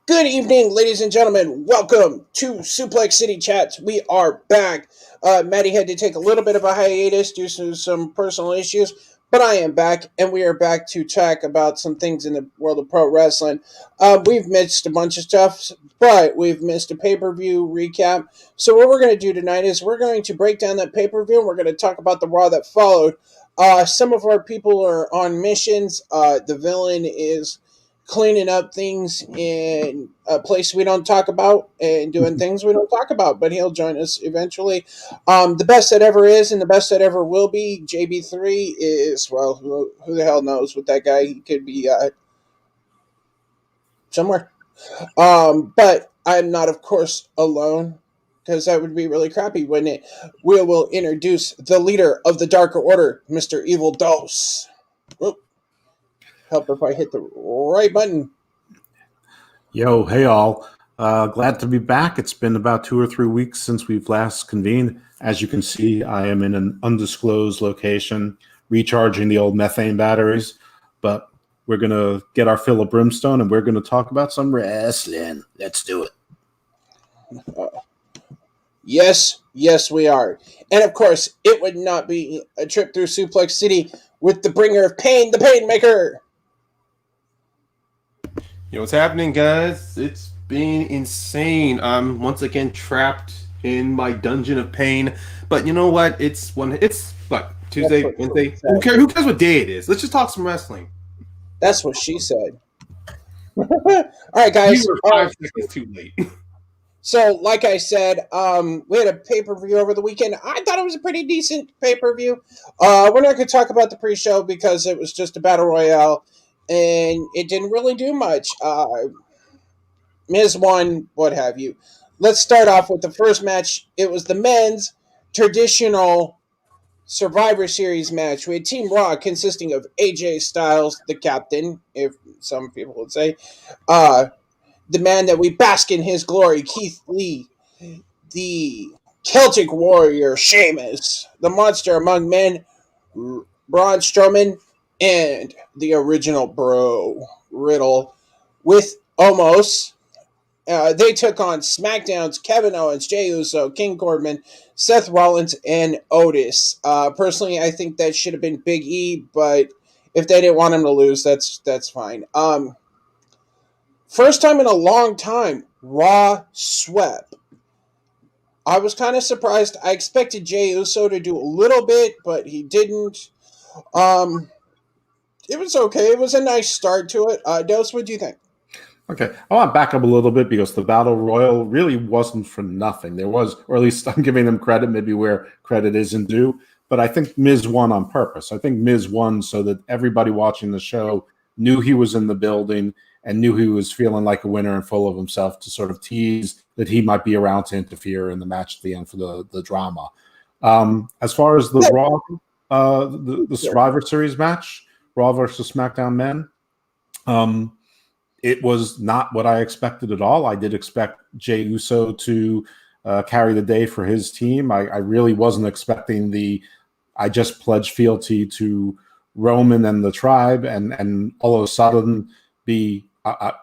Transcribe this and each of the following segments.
Good evening, ladies and gentlemen. Welcome to Suplex CIty Chats. We are back. Matty had to take a little bit of a hiatus due to some personal issues, but I am back, and we are back to talk about some things in the world of pro wrestling. We've missed a bunch of stuff, but we've missed a pay-per-view recap. So what we're going to do tonight is we're going to break down that pay-per-view, and we're going to talk about the Raw that followed. Some of our people are on missions. The villain is cleaning up things in a place we don't talk about and doing things we don't talk about, but he'll join us eventually. The best that ever is and the best that ever will be, JB3 is, well, who the hell knows what that guy, he could be somewhere. But I'm not, of course, alone, because that would be really crappy, wouldn't it? We will introduce the leader of the Darker Order, Mr. Evil Dose. Whoop. Help if I hit the right button. Yo, hey all. Glad to be back. It's been about 2 or 3 weeks since we've last convened. As you can see, I am in an undisclosed location, recharging the old methane batteries. But we're going to get our fill of brimstone, and we're going to talk about some wrestling. Let's do it. Yes, we are. And of course, it would not be a trip through Suplex City with the bringer of pain, the Paynemaker. Yo, what's happening, guys? It's been insane. I'm once again trapped in my dungeon of pain. But you know what? It's what, Tuesday, Wednesday. Who cares what day it is? Let's just talk some wrestling. That's what she said. All right, guys. You were 5 seconds too late. So, like I said, we had a pay-per-view over the weekend. I thought it was a pretty decent pay-per-view. We're not going to talk about the pre-show because it was just a battle royale, and it didn't really do much. Miz won, what have you. Let's start off with the first match. It was the men's traditional Survivor Series match. We had Team Raw consisting of AJ Styles, the captain, if some people would say, the man that we bask in his glory, Keith Lee, the Celtic warrior, Sheamus, the monster among men, Braun Strowman, and the original bro, Riddle, with Omos. They took on SmackDown's Kevin Owens, Jey Uso, King Corbin, Seth Rollins, and Otis. Personally, I think that should have been Big E, but if they didn't want him to lose, that's fine. First time in a long time, Raw swept. I was kind of surprised. I expected Jey Uso to do a little bit, but he didn't. It was okay. It was a nice start to it. Dose, what do you think? Okay, I want to back up a little bit because the Battle Royal really wasn't for nothing. There was, or at least I'm giving them credit, maybe where credit isn't due, but I think Miz won on purpose. I think Miz won so that everybody watching the show knew he was in the building and knew he was feeling like a winner and full of himself to sort of tease that he might be around to interfere in the match at the end for the drama. As far as the Raw, the Survivor Series match, Raw versus SmackDown men, it was not what I expected at all. I did expect Jey Uso to carry the day for his team. I really wasn't expecting I just pledged fealty to Roman and the tribe and all of a sudden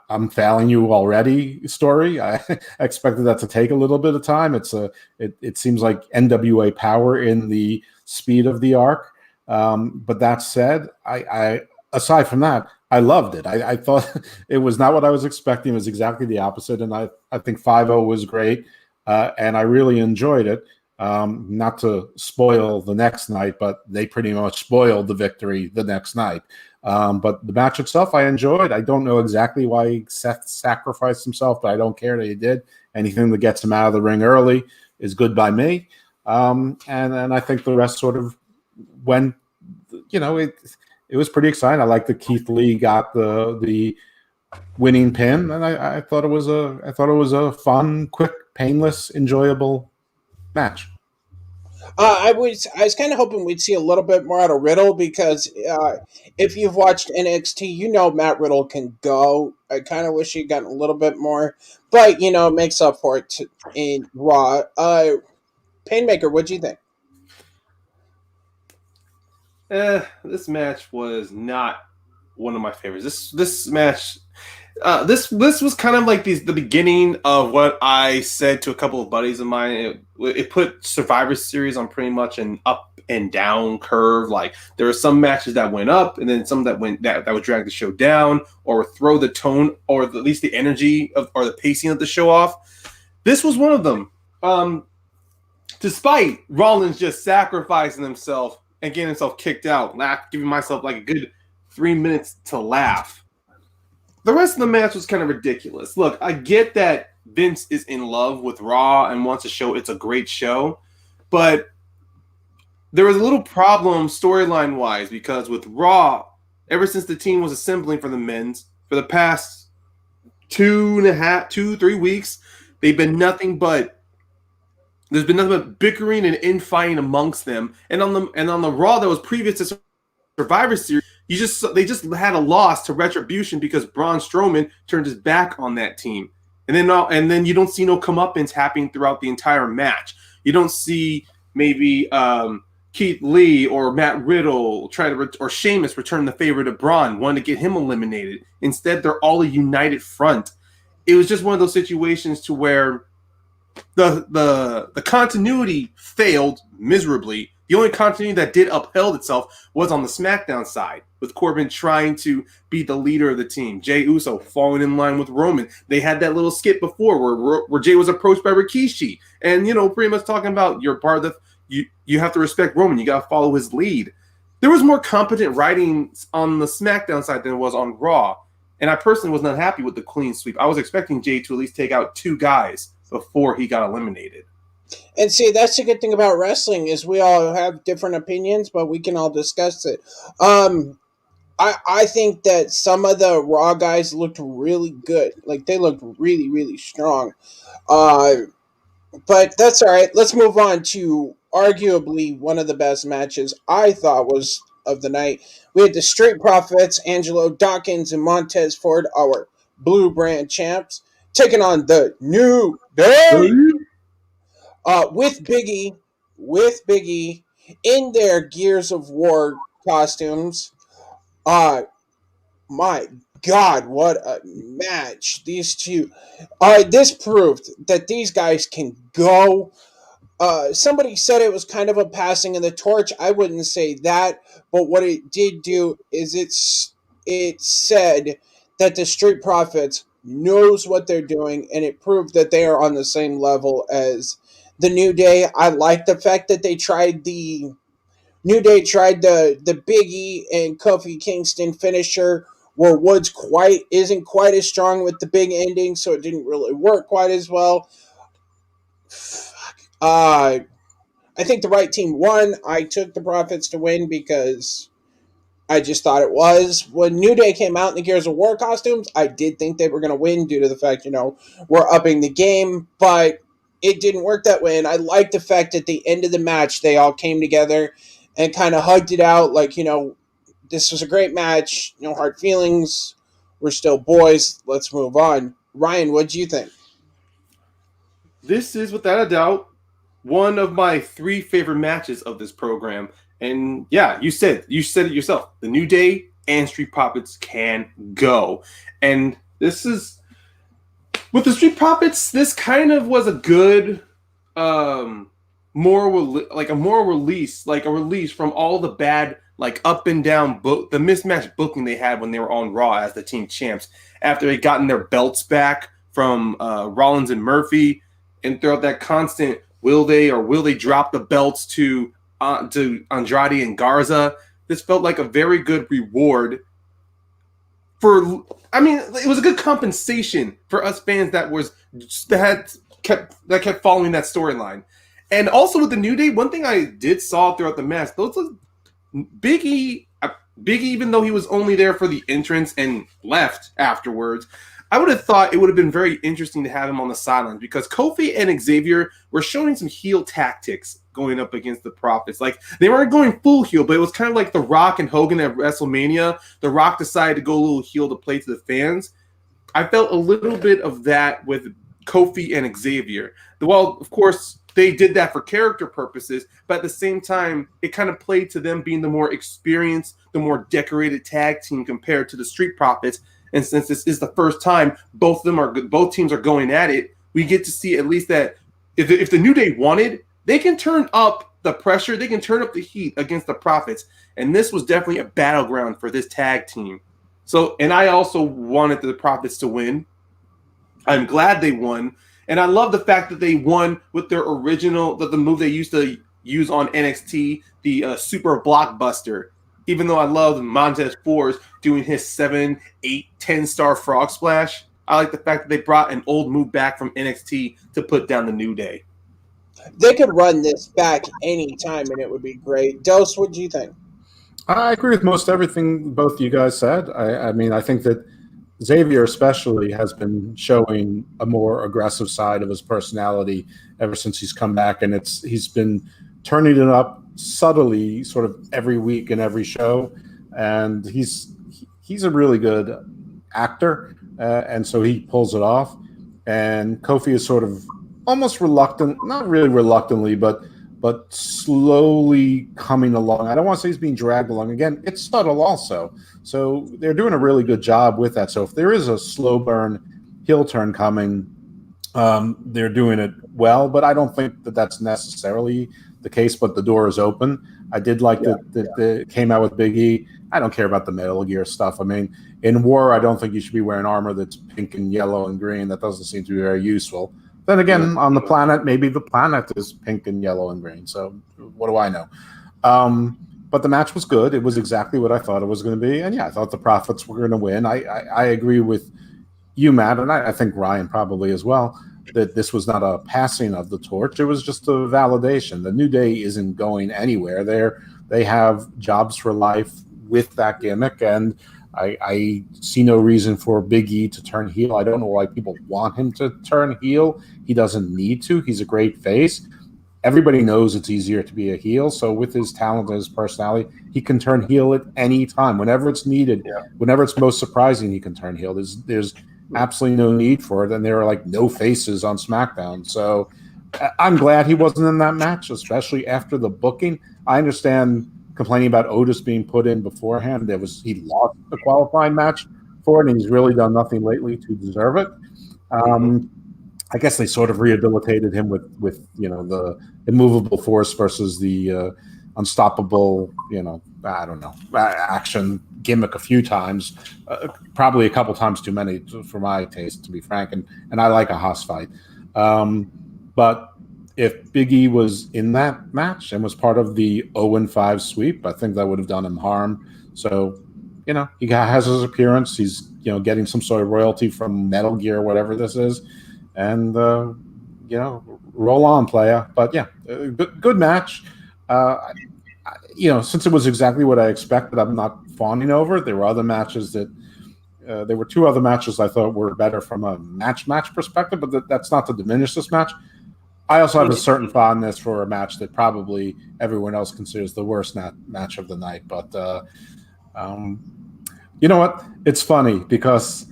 I'm failing you already story. I expected that to take a little bit of time. It seems like NWA power in the speed of the arc. But that said, I aside from that, I loved it. I thought it was not what I was expecting. It was exactly the opposite. And I think 5-0 was great. And I really enjoyed it. Not to spoil the next night, but they pretty much spoiled the victory the next night. But the match itself, I enjoyed. I don't know exactly why Seth sacrificed himself, but I don't care that he did. Anything that gets him out of the ring early is good by me. And I think the rest sort of went, it was pretty exciting. I like that Keith Lee got the winning pin, and I thought it was a fun, quick, painless, enjoyable match. I was kind of hoping we'd see a little bit more out of Riddle because if you've watched NXT, you know Matt Riddle can go. I kind of wish he'd gotten a little bit more, but it makes up for it in Raw. Paynemaker, what'd you think? This match was not one of my favorites. This match, This was kind of like the beginning of what I said to a couple of buddies of mine. It put Survivor Series on pretty much an up and down curve. Like there were some matches that went up, and then some that would drag the show down, or throw the tone, or at least the energy or the pacing of the show off. This was one of them. Despite Rollins just sacrificing himself and getting himself kicked out, giving myself like a good 3 minutes to laugh. The rest of the match was kind of ridiculous. Look, I get that Vince is in love with Raw and wants to show it's a great show, but there was a little problem storyline-wise because with Raw, ever since the team was assembling for the men's, for the past 3 weeks, there's been nothing but bickering and infighting amongst them. And on the Raw that was previous to Survivor Series, they just had a loss to Retribution because Braun Strowman turned his back on that team, and then you don't see no comeuppance happening throughout the entire match. You don't see maybe Keith Lee or Matt Riddle or Sheamus return the favor to Braun, wanting to get him eliminated. Instead, they're all a united front. It was just one of those situations to where the continuity failed miserably. The only continuity that did upheld itself was on the SmackDown side, with Corbin trying to be the leader of the team. Jey Uso falling in line with Roman. They had that little skit before where Jey was approached by Rikishi, and pretty much talking about you're part of you have to respect Roman. You got to follow his lead. There was more competent writing on the SmackDown side than it was on Raw, and I personally was not happy with the clean sweep. I was expecting Jey to at least take out 2 guys before he got eliminated. And see, that's the good thing about wrestling is we all have different opinions, but we can all discuss it. I think that some of the Raw guys looked really good. Like, they looked really, really strong. But that's all right. Let's move on to arguably one of the best matches I thought was of the night. We had the Street Profits, Angelo Dawkins and Montez Ford, our Blue Brand champs, taking on the New Day. With Biggie in their Gears of War costumes. My God, what a match! These two. This proved that these guys can go. Somebody said it was kind of a passing of the torch. I wouldn't say that, but what it did do is it said that the Street Profits knows what they're doing, and it proved that they are on the same level as the New Day. I like the fact that the New Day tried the Biggie and Kofi Kingston finisher, where Woods isn't quite as strong with the big ending, so it didn't really work quite as well. I think the right team won. I took the Profits to win because I just thought it was. When New Day came out in the Gears of War costumes, I did think they were going to win due to the fact, we're upping the game, but it didn't work that way. And I like the fact that at the end of the match, they all came together and kind of hugged it out. Like, this was a great match. No hard feelings. We're still boys. Let's move on. Ryan, what do you think? This is, without a doubt, one of my 3 favorite matches of this program. And yeah, you said it yourself. The New Day and Street Profits can go. And this is, with the Street Profits, this kind of was a good, a release from all the bad, up and down the mismatched booking they had when they were on Raw as the team champs after they gotten their belts back from Rollins and Murphy, and throughout that constant will they drop the belts to Andrade and Garza. This felt like a very good reward it was a good compensation for us fans that kept following that storyline. And also with the New Day, one thing I did saw throughout the match, Biggie, even though he was only there for the entrance and left afterwards, I would have thought it would have been very interesting to have him on the sidelines because Kofi and Xavier were showing some heel tactics going up against the Profits. Like, they weren't going full heel, but it was kind of like The Rock and Hogan at WrestleMania. The Rock decided to go a little heel to play to the fans. I felt a little bit of that with Kofi and Xavier. Well, of course, they did that for character purposes, but at the same time, it kind of played to them being the more experienced, the more decorated tag team compared to the Street Profits And since this is the first time both teams are going at it, we get to see at least that if the New Day wanted, they can turn up the pressure, they can turn up the heat against the Profits. And this was definitely a battleground for this tag team. So, and I also wanted the Profits to win. I'm glad they won. And I love the fact that they won with their original, the move they used to use on NXT, the Super Blockbuster. Even though I love Montez Ford doing his 7, 8, 10-star frog splash, I like the fact that they brought an old move back from NXT to put down the New Day. They could run this back anytime, and it would be great. Dose, what do you think? I agree with most everything both you guys said. I mean, I think that Xavier especially has been showing a more aggressive side of his personality ever since he's come back, and he's been turning it up subtly sort of every week in every show, and he's a really good actor, and so he pulls it off. And Kofi is sort of almost reluctant, not really reluctantly, but slowly coming along. I don't want to say he's being dragged along. Again, it's subtle also. So they're doing a really good job with that. So if there is a slow burn heel turn coming, they're doing it well, but I don't think that that's necessarily the case, but the door is open. I did like that it came out with Big E. I don't care about the Metal Gear stuff. I mean, in war, I don't think you should be wearing armor that's pink and yellow and green. That doesn't seem to be very useful. Then again, on the planet, maybe the planet is pink and yellow and green. So what do I know? But the match was good. It was exactly what I thought it was going to be. And yeah, I thought the Profits were going to win. I agree with you, Matt, and I think Ryan probably as well, that this was not a passing of the torch. It was just a validation. The New Day isn't going anywhere. They have jobs for life with that gimmick, and I see no reason for Big E to turn heel. I don't know why people want him to turn heel. He doesn't need to. He's a great face. Everybody knows it's easier to be a heel, so with his talent and his personality, he can turn heel at any time. Whenever it's needed, whenever it's most surprising, he can turn heel. There's absolutely no need for it, and there are like no faces on SmackDown. So I'm glad he wasn't in that match, especially after the booking. I understand complaining about Otis being put in beforehand. He lost the qualifying match for it, and he's really done nothing lately to deserve it. I guess they sort of rehabilitated him with the immovable force versus the unstoppable, I don't know, action gimmick a few times, probably a couple times too many for my taste, to be frank. And I like a Haas fight. But if Big E was in that match and was part of the 0-5 sweep, I think that would have done him harm. So, he has his appearance. He's, getting some sort of royalty from Metal Gear, whatever this is. And, roll on, playa. But, yeah, good match. Since it was exactly what I expected, I'm not fawning over it. There were other matches there were two other matches I thought were better from a match perspective, but that's not to diminish this match. I also have a certain fondness for a match that probably everyone else considers the worst match of the night. But you know what? It's funny because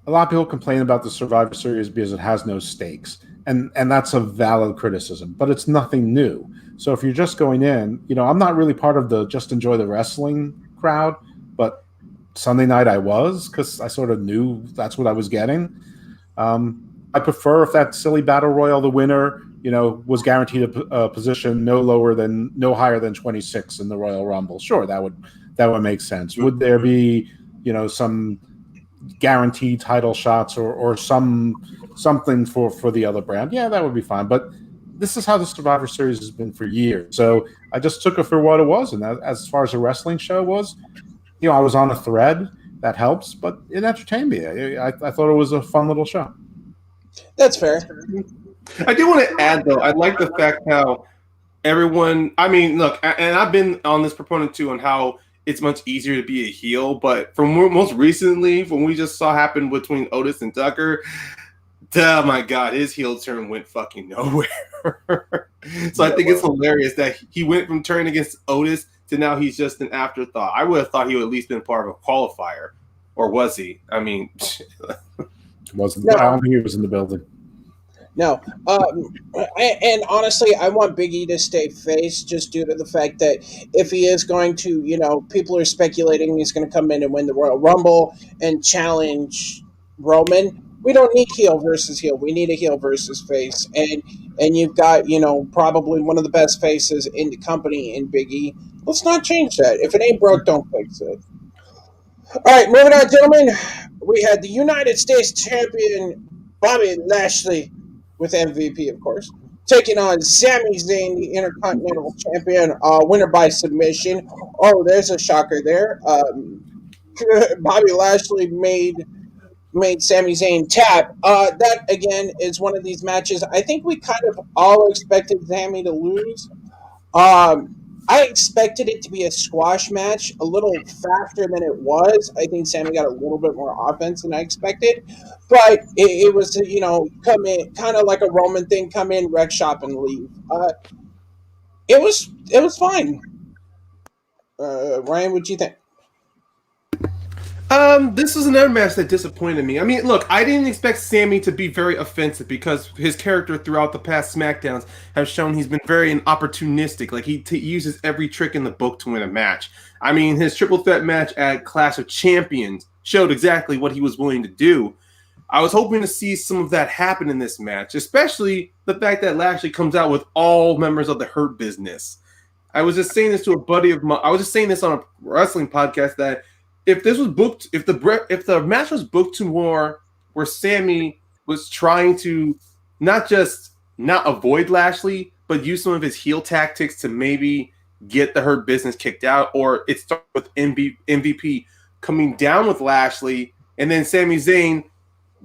a lot of people complain about the Survivor Series because it has no stakes. And that's a valid criticism, but it's nothing new. So if you're just going in, I'm not really part of the just enjoy the wrestling crowd, but Sunday night I was, because I sort of knew that's what I was getting. I prefer if that silly battle royal, the winner, was guaranteed a position no higher than 26 in the Royal Rumble. Sure, that would make sense. Would there be, some guaranteed title shots or something for the other brand? Yeah, that would be fine. But this is how the Survivor Series has been for years. So I just took it for what it was. And as far as a wrestling show was, I was on a thread. That helps, but it entertained me. I thought it was a fun little show. That's fair. I do want to add, though, I like the fact how everyone, look, and I've been on this proponent too on how it's much easier to be a heel, but from most recently, when we just saw happen between Otis and Tucker, oh my God, his heel turn went fucking nowhere. So I think it's hilarious that he went from turning against Otis to now he's just an afterthought. I would have thought he would at least been part of a qualifier, or was he? Wasn't. No. I don't think he was in the building. No. And honestly, I want Big E to stay face just due to the fact that if he is going to, people are speculating he's going to come in and win the Royal Rumble and challenge Roman. We don't need heel versus heel. We need a heel versus face. And you've got, probably one of the best faces in the company in Big E. Let's not change that. If it ain't broke, don't fix it. All right, moving on, gentlemen. We had the United States champion Bobby Lashley with MVP, of course, taking on Sami Zayn, the Intercontinental Champion, winner by submission. Oh, there's a shocker there. Bobby Lashley made Sami Zayn tap. That again is one of these matches. I think we kind of all expected Sami to lose. Um, I expected it to be a squash match, a little faster than it was. I think Sammy got a little bit more offense than I expected, but it was come in kind of like a Roman thing, come in, wreck shop, and leave. It was fine. Ryan, what you think? This was another match that disappointed me. I mean, look, I didn't expect Sammy to be very offensive because his character throughout the past SmackDowns has shown he's been very opportunistic. Like, he uses every trick in the book to win a match. I mean, his triple threat match at Clash of Champions showed exactly what he was willing to do. I was hoping to see some of that happen in this match, especially the fact that Lashley comes out with all members of the Hurt Business. I was just saying this to a buddy of mine. I was just saying this on a wrestling podcast that if this was booked, if the match was booked to more where Sammy was trying to not just not avoid Lashley, but use some of his heel tactics to maybe get the Hurt Business kicked out, or it starts with MVP coming down with Lashley, and then Sami Zayn,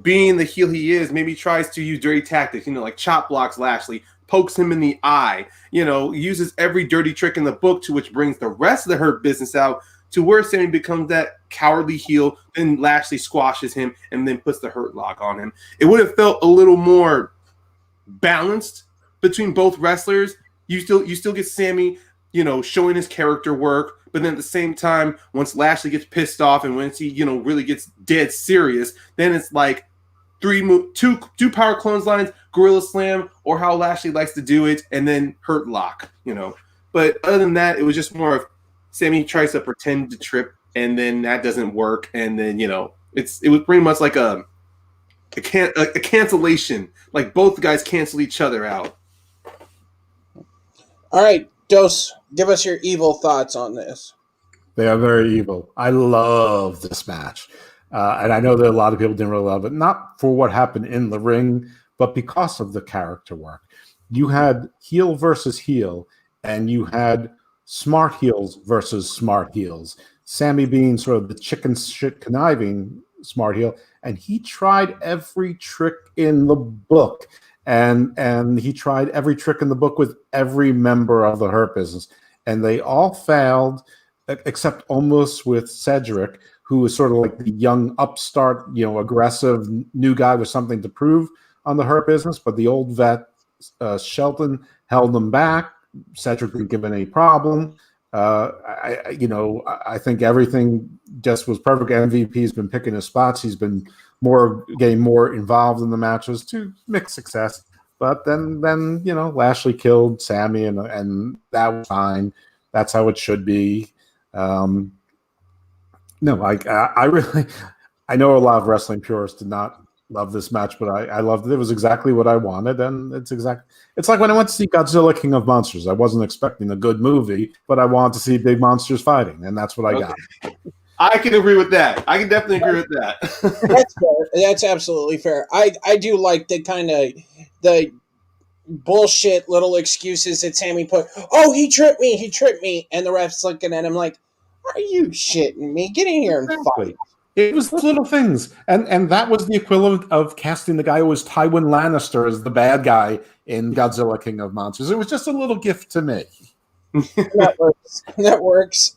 being the heel he is, maybe tries to use dirty tactics, like chop blocks Lashley, pokes him in the eye, uses every dirty trick in the book, to which brings the rest of the Hurt Business out, to where Sammy becomes that cowardly heel, then Lashley squashes him and then puts the Hurt Lock on him. It would have felt a little more balanced between both wrestlers. You still get Sammy, showing his character work, but then at the same time, once Lashley gets pissed off and once he, really gets dead serious, then it's like two power clotheslines, gorilla slam, or how Lashley likes to do it, and then Hurt Lock, But other than that, it was just more of Sammy tries to pretend to trip, and then that doesn't work, and then it was pretty much like a cancellation, like both guys cancel each other out. All right, Dose, give us your evil thoughts on this. They are very evil. I love this match. And I know that a lot of people didn't really love it, not for what happened in the ring, but because of the character work. You had heel versus heel, and you had smart heels versus smart heels. Sammy being sort of the chicken shit conniving smart heel, and he tried every trick in the book. And he tried every trick in the book with every member of the Hurt Business, and they all failed, except almost with Cedric, who was sort of like the young upstart, aggressive new guy with something to prove on the Hurt Business. But the old vet, Shelton, held them back. Cedric didn't give any problem. I think everything just was perfect. MVP's been picking his spots. He's been getting more involved in the matches to mixed success. But then Lashley killed Sammy, and that was fine. That's how it should be. I really, I know a lot of wrestling purists did not love this match, but I loved it. It was exactly what I wanted, and it's like when I went to see Godzilla King of Monsters. I wasn't expecting a good movie, but I wanted to see big monsters fighting, and that's what I got. I can agree with that. I can definitely agree with that. That's fair. That's absolutely fair. I do like the bullshit little excuses that Sammy put. Oh, he tripped me, and the ref's looking at him like, "Are you shitting me? Get in here and fight." It was little things, and that was the equivalent of casting the guy who was Tywin Lannister as the bad guy in Godzilla King of Monsters. It was just a little gift to me. That works.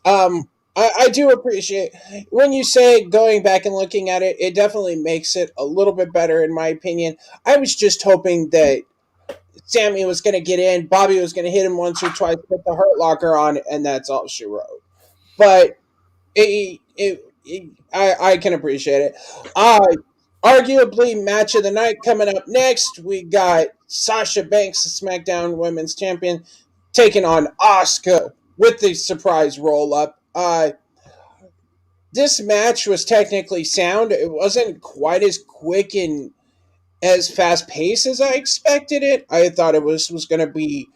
I do appreciate when you say going back and looking at it. It definitely makes it a little bit better, in my opinion. I was just hoping that Sammy was going to get in, Bobby was going to hit him once or twice, put the Hurt Locker on, and that's all she wrote. But I can appreciate it. Arguably, match of the night coming up next. We got Sasha Banks, the SmackDown Women's Champion, taking on Asuka with the surprise roll up. This match was technically sound. It wasn't quite as quick and as fast paced as I expected it. I thought it was going to be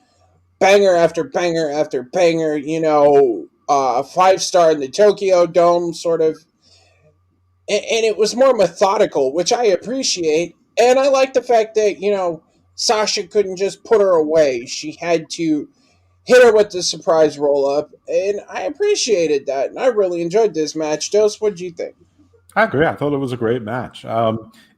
banger after banger after banger. A 5-star in the Tokyo Dome, sort of, and it was more methodical, which I appreciate. And I like the fact that Sasha couldn't just put her away; she had to hit her with the surprise roll up, and I appreciated that. And I really enjoyed this match. Dose, what do you think? I agree. I thought it was a great match.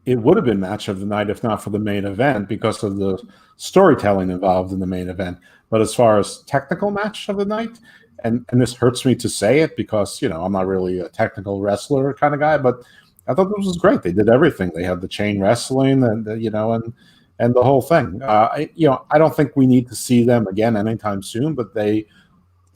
It would have been match of the night if not for the main event because of the storytelling involved in the main event. But as far as technical match of the night, and this hurts me to say it because I'm not really a technical wrestler kind of guy, but I thought this was great. They did everything. They had the chain wrestling and and the whole thing. I don't think we need to see them again anytime soon, but they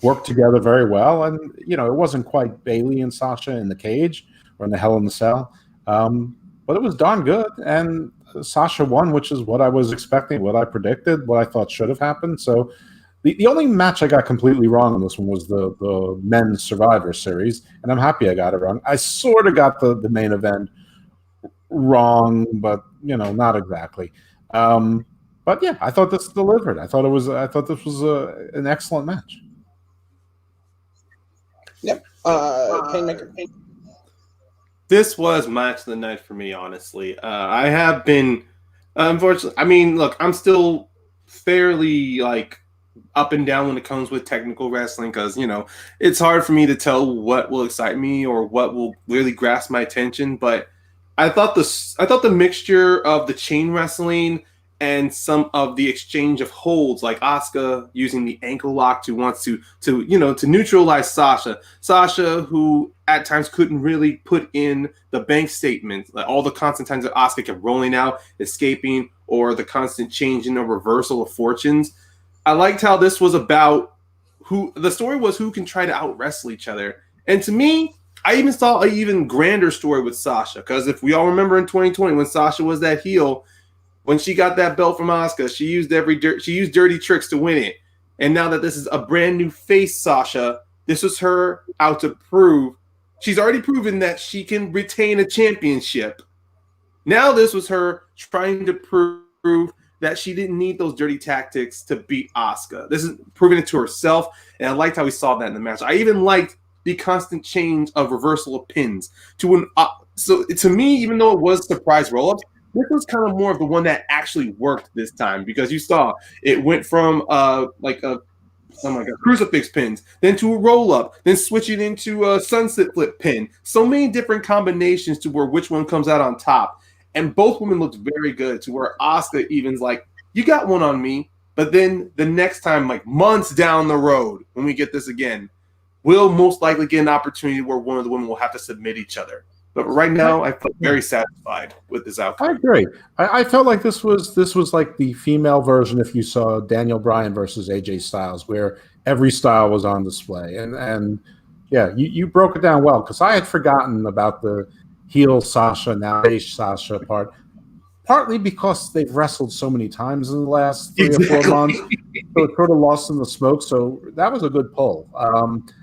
worked together very well. And it wasn't quite Bailey and Sasha in the cage or in the Hell in the Cell. But it was darn good. And Sasha won, which is what I was expecting, what I predicted, what I thought should have happened. So the only match I got completely wrong on this one was the men's Survivor Series. And I'm happy I got it wrong. I sort of got the main event wrong, but, not exactly. But yeah, I thought this delivered. I thought this was an excellent match. Yep. Paynemaker. This was match of the night for me, honestly. I have been, unfortunately, I mean, look, I'm still fairly, up and down when it comes with technical wrestling because, it's hard for me to tell what will excite me or what will really grasp my attention. But I thought the mixture of the chain wrestling and some of the exchange of holds, like Asuka using the ankle lock to neutralize Sasha. Sasha, who at times couldn't really put in the bank statement, like all the constant times that Asuka kept rolling out, escaping, or the constant changing or reversal of fortunes. I liked how this was about who can try to out wrestle each other. And to me, I even saw an even grander story with Sasha, because if we all remember in 2020 when Sasha was that heel, when she got that belt from Asuka, she used dirty tricks to win it. And now that this is a brand new face Sasha, this was her out to prove. She's already proven that she can retain a championship. Now this was her trying to prove that she didn't need those dirty tactics to beat Asuka. This is proving it to herself, and I liked how we saw that in the match. I even liked the constant change of reversal of pins. So to me, even though it was surprise roll-ups, this was kind of more of the one that actually worked this time, because you saw it went from crucifix pins, then to a roll-up, then switching into a sunset flip pin. So many different combinations to where which one comes out on top. And both women looked very good, to where Asuka even's like, you got one on me. But then the next time, like months down the road, when we get this again, we'll most likely get an opportunity where one of the women will have to submit each other. But right now, I feel very satisfied with this outcome. I agree. I felt like this was like the female version if you saw Daniel Bryan versus AJ Styles, where every style was on display. And yeah, you broke it down well, because I had forgotten about the heel Sasha, now face Sasha part, partly because they've wrestled so many times in the last 3 or 4 months. So it's sort of lost in the smoke. So that was a good pull.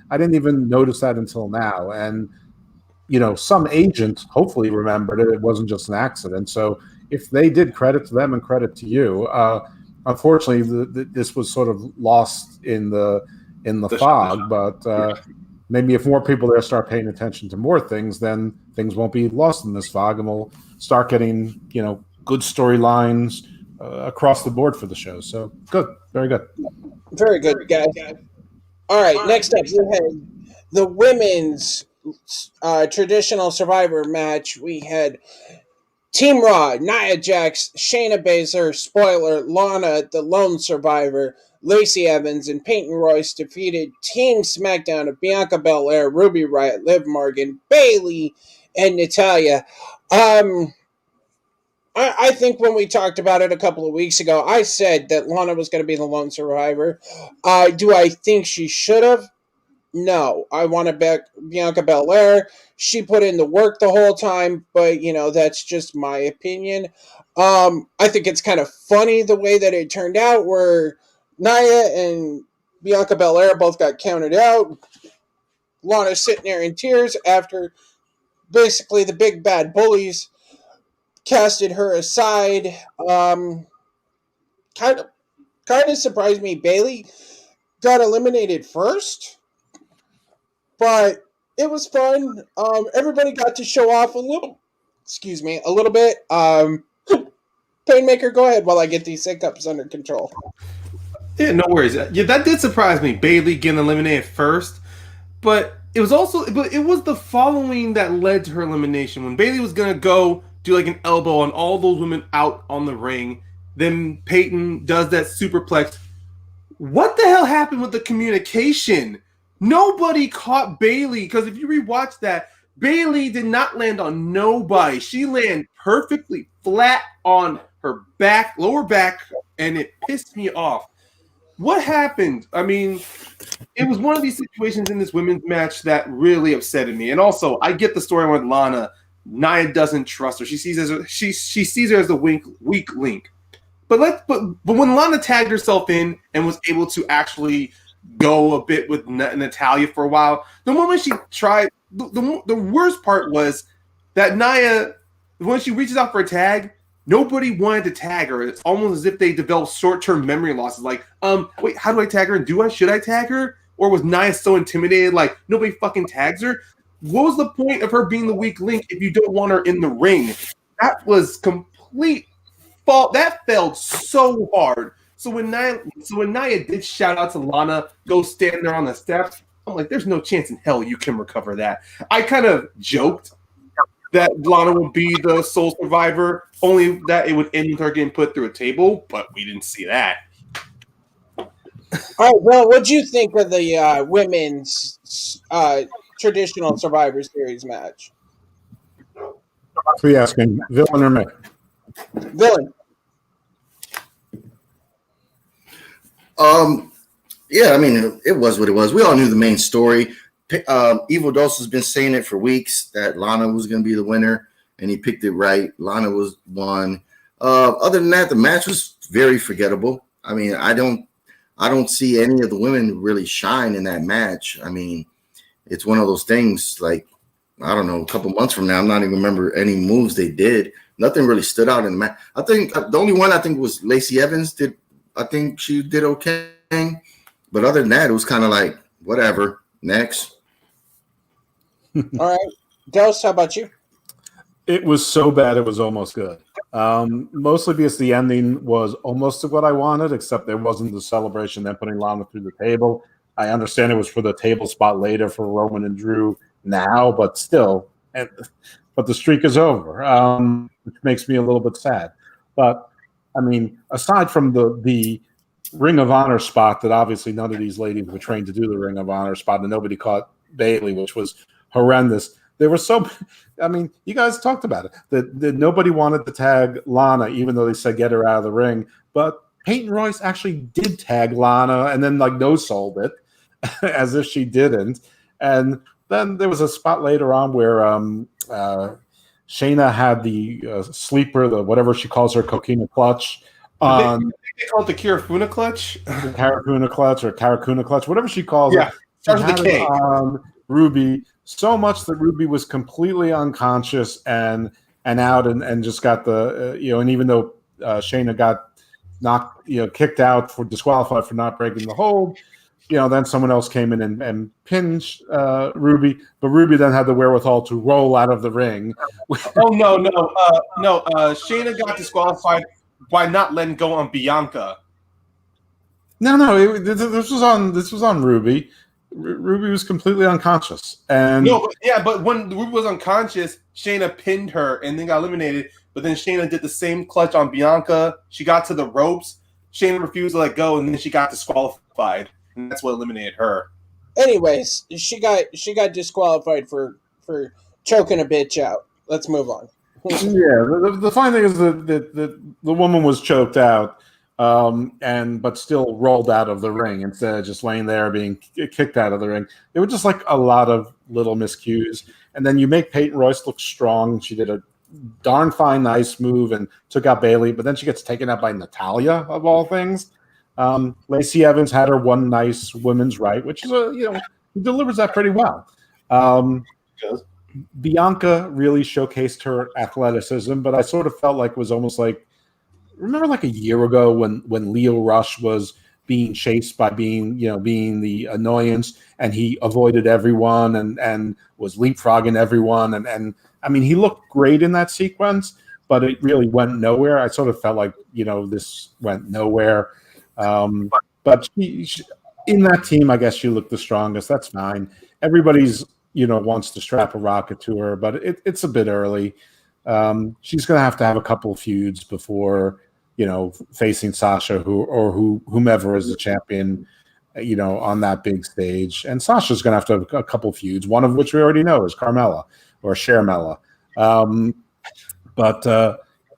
I didn't even notice that until now. And some agent hopefully remembered it. It wasn't just an accident. So if they did, credit to them and credit to you. Unfortunately, this was sort of lost in the fog. But maybe if more people there start paying attention to more things, then things won't be lost in this fog, and we'll start getting good storylines across the board for the show. So good, very good, very good, guys. All right, next up we had the women's traditional Survivor match. We had Team Raw, Nia Jax, Shayna Baszler, spoiler, Lana, the lone survivor, Lacey Evans, and Peyton Royce defeated Team SmackDown of Bianca Belair, Ruby Riott, Liv Morgan, Bayley, and Natalya. I think when we talked about it a couple of weeks ago, I said that Lana was going to be the lone survivor. Do I think she should have? No, I want to back Bianca Belair. She put in the work the whole time, but that's just my opinion. I think it's kind of funny the way that it turned out, where Nia and Bianca Belair both got counted out. Lana's sitting there in tears after basically the big bad bullies casted her aside. Kind of kind of surprised me. Bailey got eliminated first, but it was fun. Everybody got to show off a little. Excuse me, a little bit. Paynemaker, go ahead while I get these hiccups under control. Yeah, no worries. Yeah, that did surprise me. Bailey getting eliminated first, but it was the following that led to her elimination. When Bailey was gonna go do like an elbow on all those women out on the ring, then Peyton does that superplex. What the hell happened with the communication? Nobody caught Bailey, because if you rewatch that, Bailey did not land on nobody. She landed perfectly flat on her back, lower back, and it pissed me off. What happened? I mean, it was one of these situations in this women's match that really upsetted me. And also, I get the story with Lana. Nia doesn't trust her. She sees her as a weak link. But when Lana tagged herself in and was able to actually go a bit with Natalya for a while, the moment she tried, the worst part was that Nia, when she reaches out for a tag, nobody wanted to tag her. It's almost as if they developed short-term memory losses. Like, wait, how do I tag her? And should I tag her? Or was Nia so intimidated, like nobody fucking tags her? What was the point of her being the weak link if you don't want her in the ring? That was complete fault. That failed so hard. So when Nia did shout out to Lana, go stand there on the steps, I'm like, there's no chance in hell you can recover that. I kind of joked that Lana would be the sole survivor, only that it would end with her getting put through a table, but we didn't see that. All right, well, what'd you think of the women's traditional Survivor Series match? So you asking villain or me? Villain. Yeah, I mean, it was what it was. We all knew the main story. Evil Dos has been saying it for weeks that Lana was going to be the winner, and he picked it right. Lana was won. Other than that, the match was very forgettable. I mean, I don't see any of the women really shine in that match. I mean, it's one of those things like, I don't know, a couple months from now, I'm not even remember any moves they did. Nothing really stood out in the match. I think the only one I think was Lacey Evans did. I think she did okay. But other than that, it was kind of like, whatever. Next. All right. Dos, how about you? It was so bad it was almost good. Mostly because the ending was almost to what I wanted, except there wasn't the celebration then putting Lana through the table. I understand it was for the table spot later for Roman and Drew now, but still. But the streak is over, which makes me a little bit sad. But, I mean, aside from the Ring of Honor spot that obviously none of these ladies were trained to do the Ring of Honor spot, and nobody caught Bailey, which was horrendous. There were I mean, you guys talked about it, that nobody wanted to tag Lana, even though they said get her out of the ring. But Peyton Royce actually did tag Lana and then like no-sold it as if she didn't. And then there was a spot later on where Shayna had the sleeper, the whatever she calls her, coquina clutch. They call it the Kirafuna clutch? The Karakuna clutch or Karakuna clutch, whatever she calls it. Starts with the K. Ruby, so much that Ruby was completely unconscious and out and just got the and even though Shayna got knocked, kicked out for disqualified for not breaking the hold, then someone else came in and pinned Ruby, but Ruby then had the wherewithal to roll out of the ring. Oh no! Shayna got disqualified by not letting go on Bianca. No, this was on Ruby. Ruby was completely unconscious, and but when Ruby was unconscious, Shayna pinned her and then got eliminated. But then Shayna did the same clutch on Bianca. She got to the ropes. Shayna refused to let go, and then she got disqualified, and that's what eliminated her. Anyways, she got disqualified for choking a bitch out. Let's move on. Yeah, the funny thing is that the woman was choked out, but still rolled out of the ring instead of just laying there being kicked out of the ring. It was just like a lot of little miscues. And then you make Peyton Royce look strong. She did a darn fine, nice move and took out Bailey, but then she gets taken out by Natalia of all things. Lacey Evans had her one nice women's right, which is he delivers that pretty well. Bianca really showcased her athleticism, but I sort of felt like it was almost like, remember like a year ago when Leo Rush was being chased by being the annoyance, and he avoided everyone and was leapfrogging everyone. And I mean, he looked great in that sequence, but it really went nowhere. I sort of felt like, this went nowhere. But she, in that team, I guess she looked the strongest. That's fine. Everybody's, wants to strap a rocket to her, but it's a bit early. She's going to have a couple of feuds before, facing Sasha whomever is the champion, on that big stage. And Sasha's going to have a couple of feuds, one of which we already know is Carmella or Sharmella.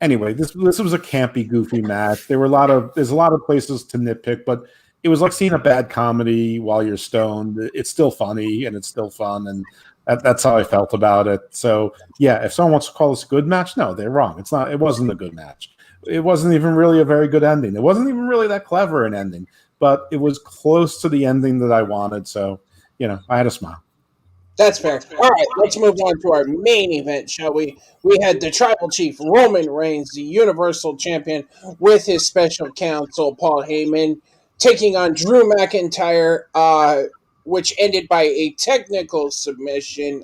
Anyway, this was a campy, goofy match. There's a lot of places to nitpick, but it was like seeing a bad comedy while you're stoned. It's still funny and it's still fun, and that's how I felt about it. So yeah, if someone wants to call this a good match, no, they're wrong. It's not. It wasn't a good match. It wasn't even really a very good ending. It wasn't even really that clever an ending, but it was close to the ending that I wanted. So I had a smile. That's fair. All right, let's move on to our main event, shall we? We had the Tribal Chief Roman Reigns, the Universal Champion, with his special counsel Paul Heyman, taking on Drew McIntyre, which ended by a technical submission.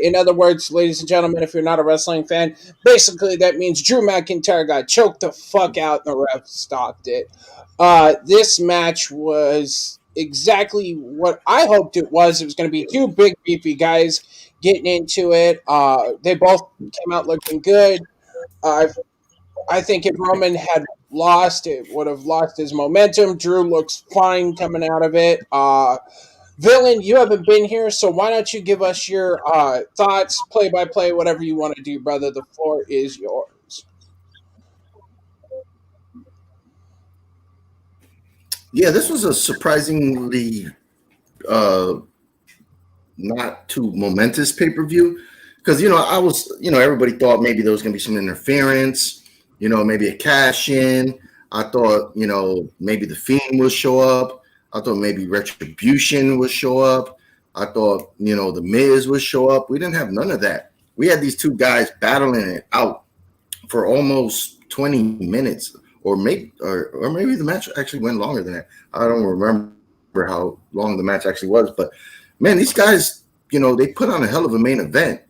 In other words, ladies and gentlemen, if you're not a wrestling fan, basically that means Drew McIntyre got choked the fuck out and the ref stopped it. This match was exactly what I hoped it was. It was going to be two big, beefy guys getting into it. They both came out looking good. I think if Roman had lost, it would have lost his momentum. Drew looks fine coming out of it. Villain, you haven't been here, so why don't you give us your thoughts, play-by-play, whatever you want to do, brother. The floor is yours. Yeah, this was a surprisingly not too momentous pay-per-view because everybody thought maybe there was going to be some interference, maybe a cash-in. I thought maybe the Fiend would show up. I thought maybe Retribution would show up. I thought the Miz would show up. We didn't have none of that. We had these two guys battling it out for almost 20 minutes. Or maybe the match actually went longer than that. I don't remember how long the match actually was. But, man, these guys, they put on a hell of a main event.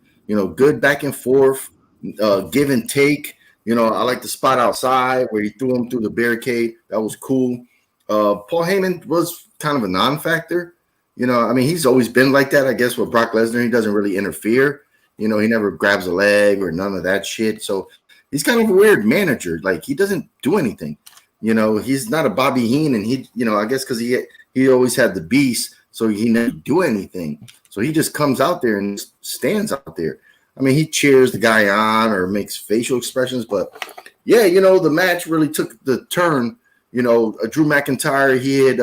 Good back and forth, give and take. I like the spot outside where he threw him through the barricade. That was cool. Paul Heyman was kind of a non-factor. He's always been like that, I guess, with Brock Lesnar. He doesn't really interfere. He never grabs a leg or none of that shit. So, he's kind of a weird manager. Like, he doesn't do anything. He's not a Bobby Heenan. I guess because he always had the beast, so he never do anything. So he just comes out there and stands out there. He cheers the guy on or makes facial expressions. But, yeah, the match really took the turn. Drew McIntyre, he had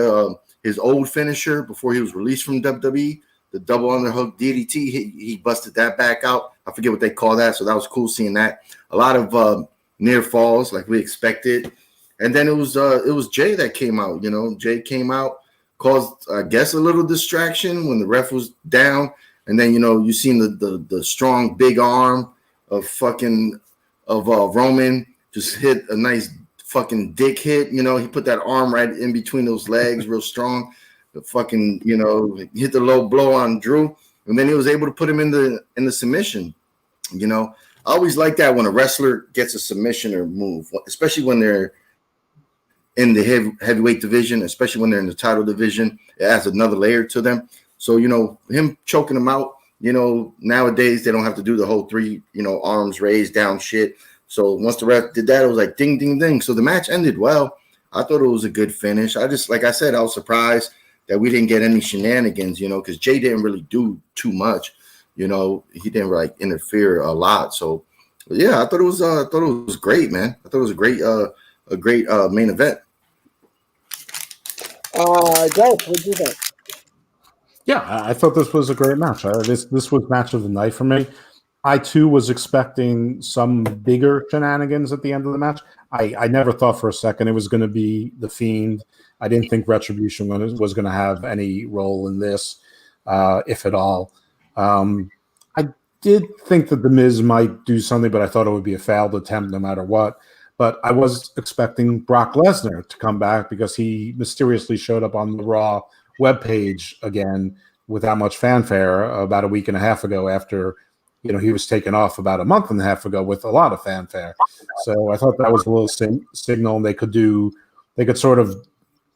his old finisher before he was released from WWE, the double underhook DDT. He busted that back out. I forget what they call that. So that was cool seeing that. A lot of near falls like we expected. And then it was Jay that came out. Jay came out, caused, I guess, a little distraction when the ref was down. And then, you seen the strong big arm of Roman just hit a nice fucking dick hit. He put that arm right in between those legs real strong. The fucking, hit the low blow on Drew. And then he was able to put him in the submission. I always like that when a wrestler gets a submission or move, especially when they're in the heavyweight division, especially when they're in the title division. It adds another layer to them. So, him choking them out, nowadays they don't have to do the whole three, arms raised down shit. So once the ref did that, it was like ding, ding, ding. So the match ended well. I thought it was a good finish. Like I said, I was surprised that we didn't get any shenanigans, because Jay didn't really do too much. He didn't interfere a lot. So yeah, I thought it was great, man. I thought it was a a great main event. Joe, what do you think? Yeah, I thought this was a great match. This was match of the night for me. I too was expecting some bigger shenanigans at the end of the match. I never thought for a second it was going to be the Fiend. I didn't think Retribution was going to have any role in this, if at all. I did think that The Miz might do something, but I thought it would be a failed attempt no matter what. But I was expecting Brock Lesnar to come back because he mysteriously showed up on the Raw webpage again without much fanfare about a week and a half ago after he was taken off about a month and a half ago with a lot of fanfare. So I thought that was a little signal they could sort of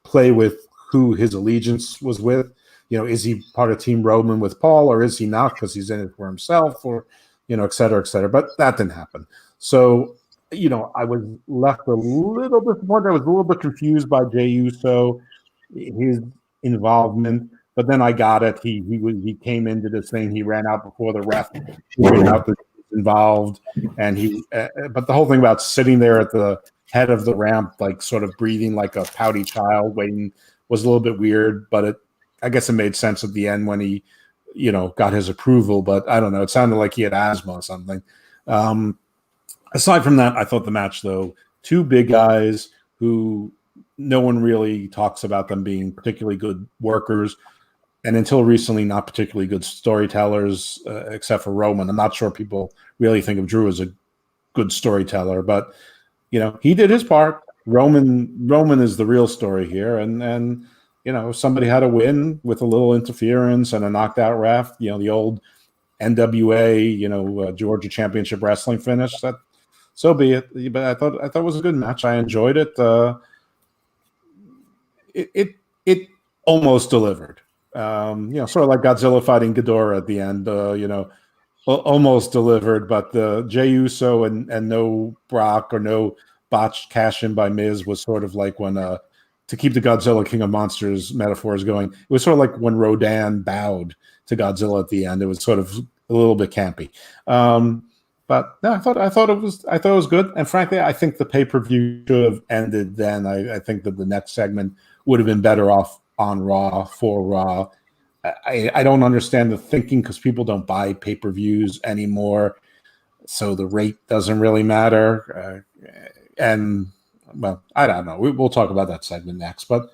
play with who his allegiance was with. Is he part of Team Roman with Paul, or is he not because he's in it for himself, or et cetera, et cetera. But that didn't happen. So I was left a little disappointed. I was a little bit confused by Jey Uso, his involvement. But then I got it. He came into this thing. He ran out before the ref figured out that he was involved, and but the whole thing about sitting there at the head of the ramp, like sort of breathing like a pouty child, waiting, was a little bit weird. But I guess it made sense at the end when he, got his approval. But I don't know. It sounded like he had asthma or something. Aside from that, I thought the match, though, two big guys who no one really talks about them being particularly good workers. And until recently, not particularly good storytellers, except for Roman. I'm not sure people really think of Drew as a good storyteller, but he did his part. Roman is the real story here, and somebody had to win with a little interference and a knocked out ref. The old NWA, Georgia Championship Wrestling finish. That so be it. But I thought it was a good match. I enjoyed it. It almost delivered. Sort of like Godzilla fighting Ghidorah at the end, almost delivered, but the Jey Uso and no Brock or no botched cash in by Miz was sort of like when, to keep the Godzilla King of Monsters metaphors going, it was sort of like when Rodan bowed to Godzilla at the end. It was sort of a little bit campy. But no, I thought it was good. And frankly, I think the pay-per-view should have ended then. I think that the next segment would have been better off on Raw, for Raw. I don't understand the thinking because people don't buy pay-per-views anymore, so the rate doesn't really matter. And well, I don't know. We'll talk about that segment next. But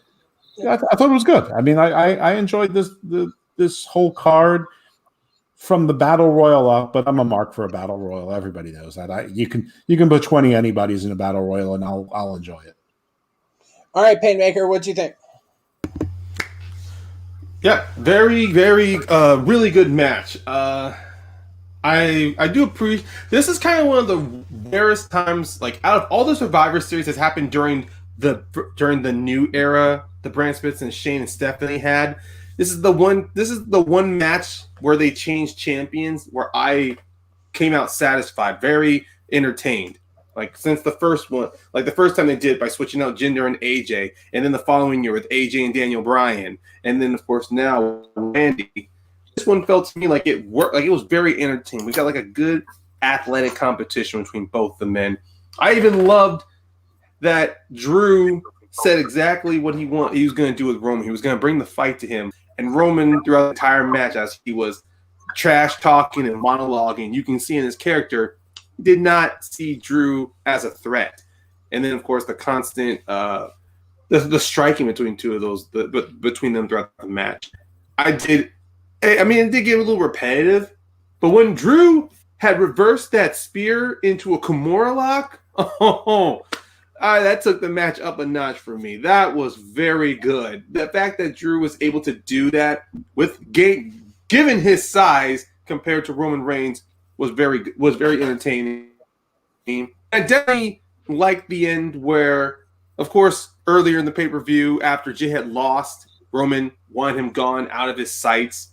I thought it was good. I mean, I enjoyed this whole card from the Battle Royal up. But I'm a mark for a Battle Royal. Everybody knows that. You can put 20 anybody's in a Battle Royal, and I'll enjoy it. All right, Paynemaker, what do you think? Yeah, very, very, really good match. I do appreciate. This is kind of one of the rarest times, like out of all the Survivor Series that's happened during the new era, the Brand Spitz and Shane and Stephanie had. This is the one match where they changed champions where I came out satisfied, very entertained. Like since the first one, like the first time they did by switching out Jinder and AJ, and then the following year with AJ and Daniel Bryan, and then of course now Randy. This one felt to me like it worked, like it was very entertaining. We got like a good athletic competition between both the men. I even loved that Drew said exactly what he was going to do with Roman. He was going to bring the fight to him, and Roman throughout the entire match, as he was trash talking and monologuing, you can see in his character, did not see Drew as a threat. And then, of course, the constant the striking between two of those, between them throughout the match. It did get a little repetitive, but when Drew had reversed that spear into a Kimura lock, that took the match up a notch for me. That was very good. The fact that Drew was able to do that given his size compared to Roman Reigns, was very entertaining. I definitely liked the end where, of course, earlier in the pay-per-view, after Jay had lost, Roman wanted him gone out of his sights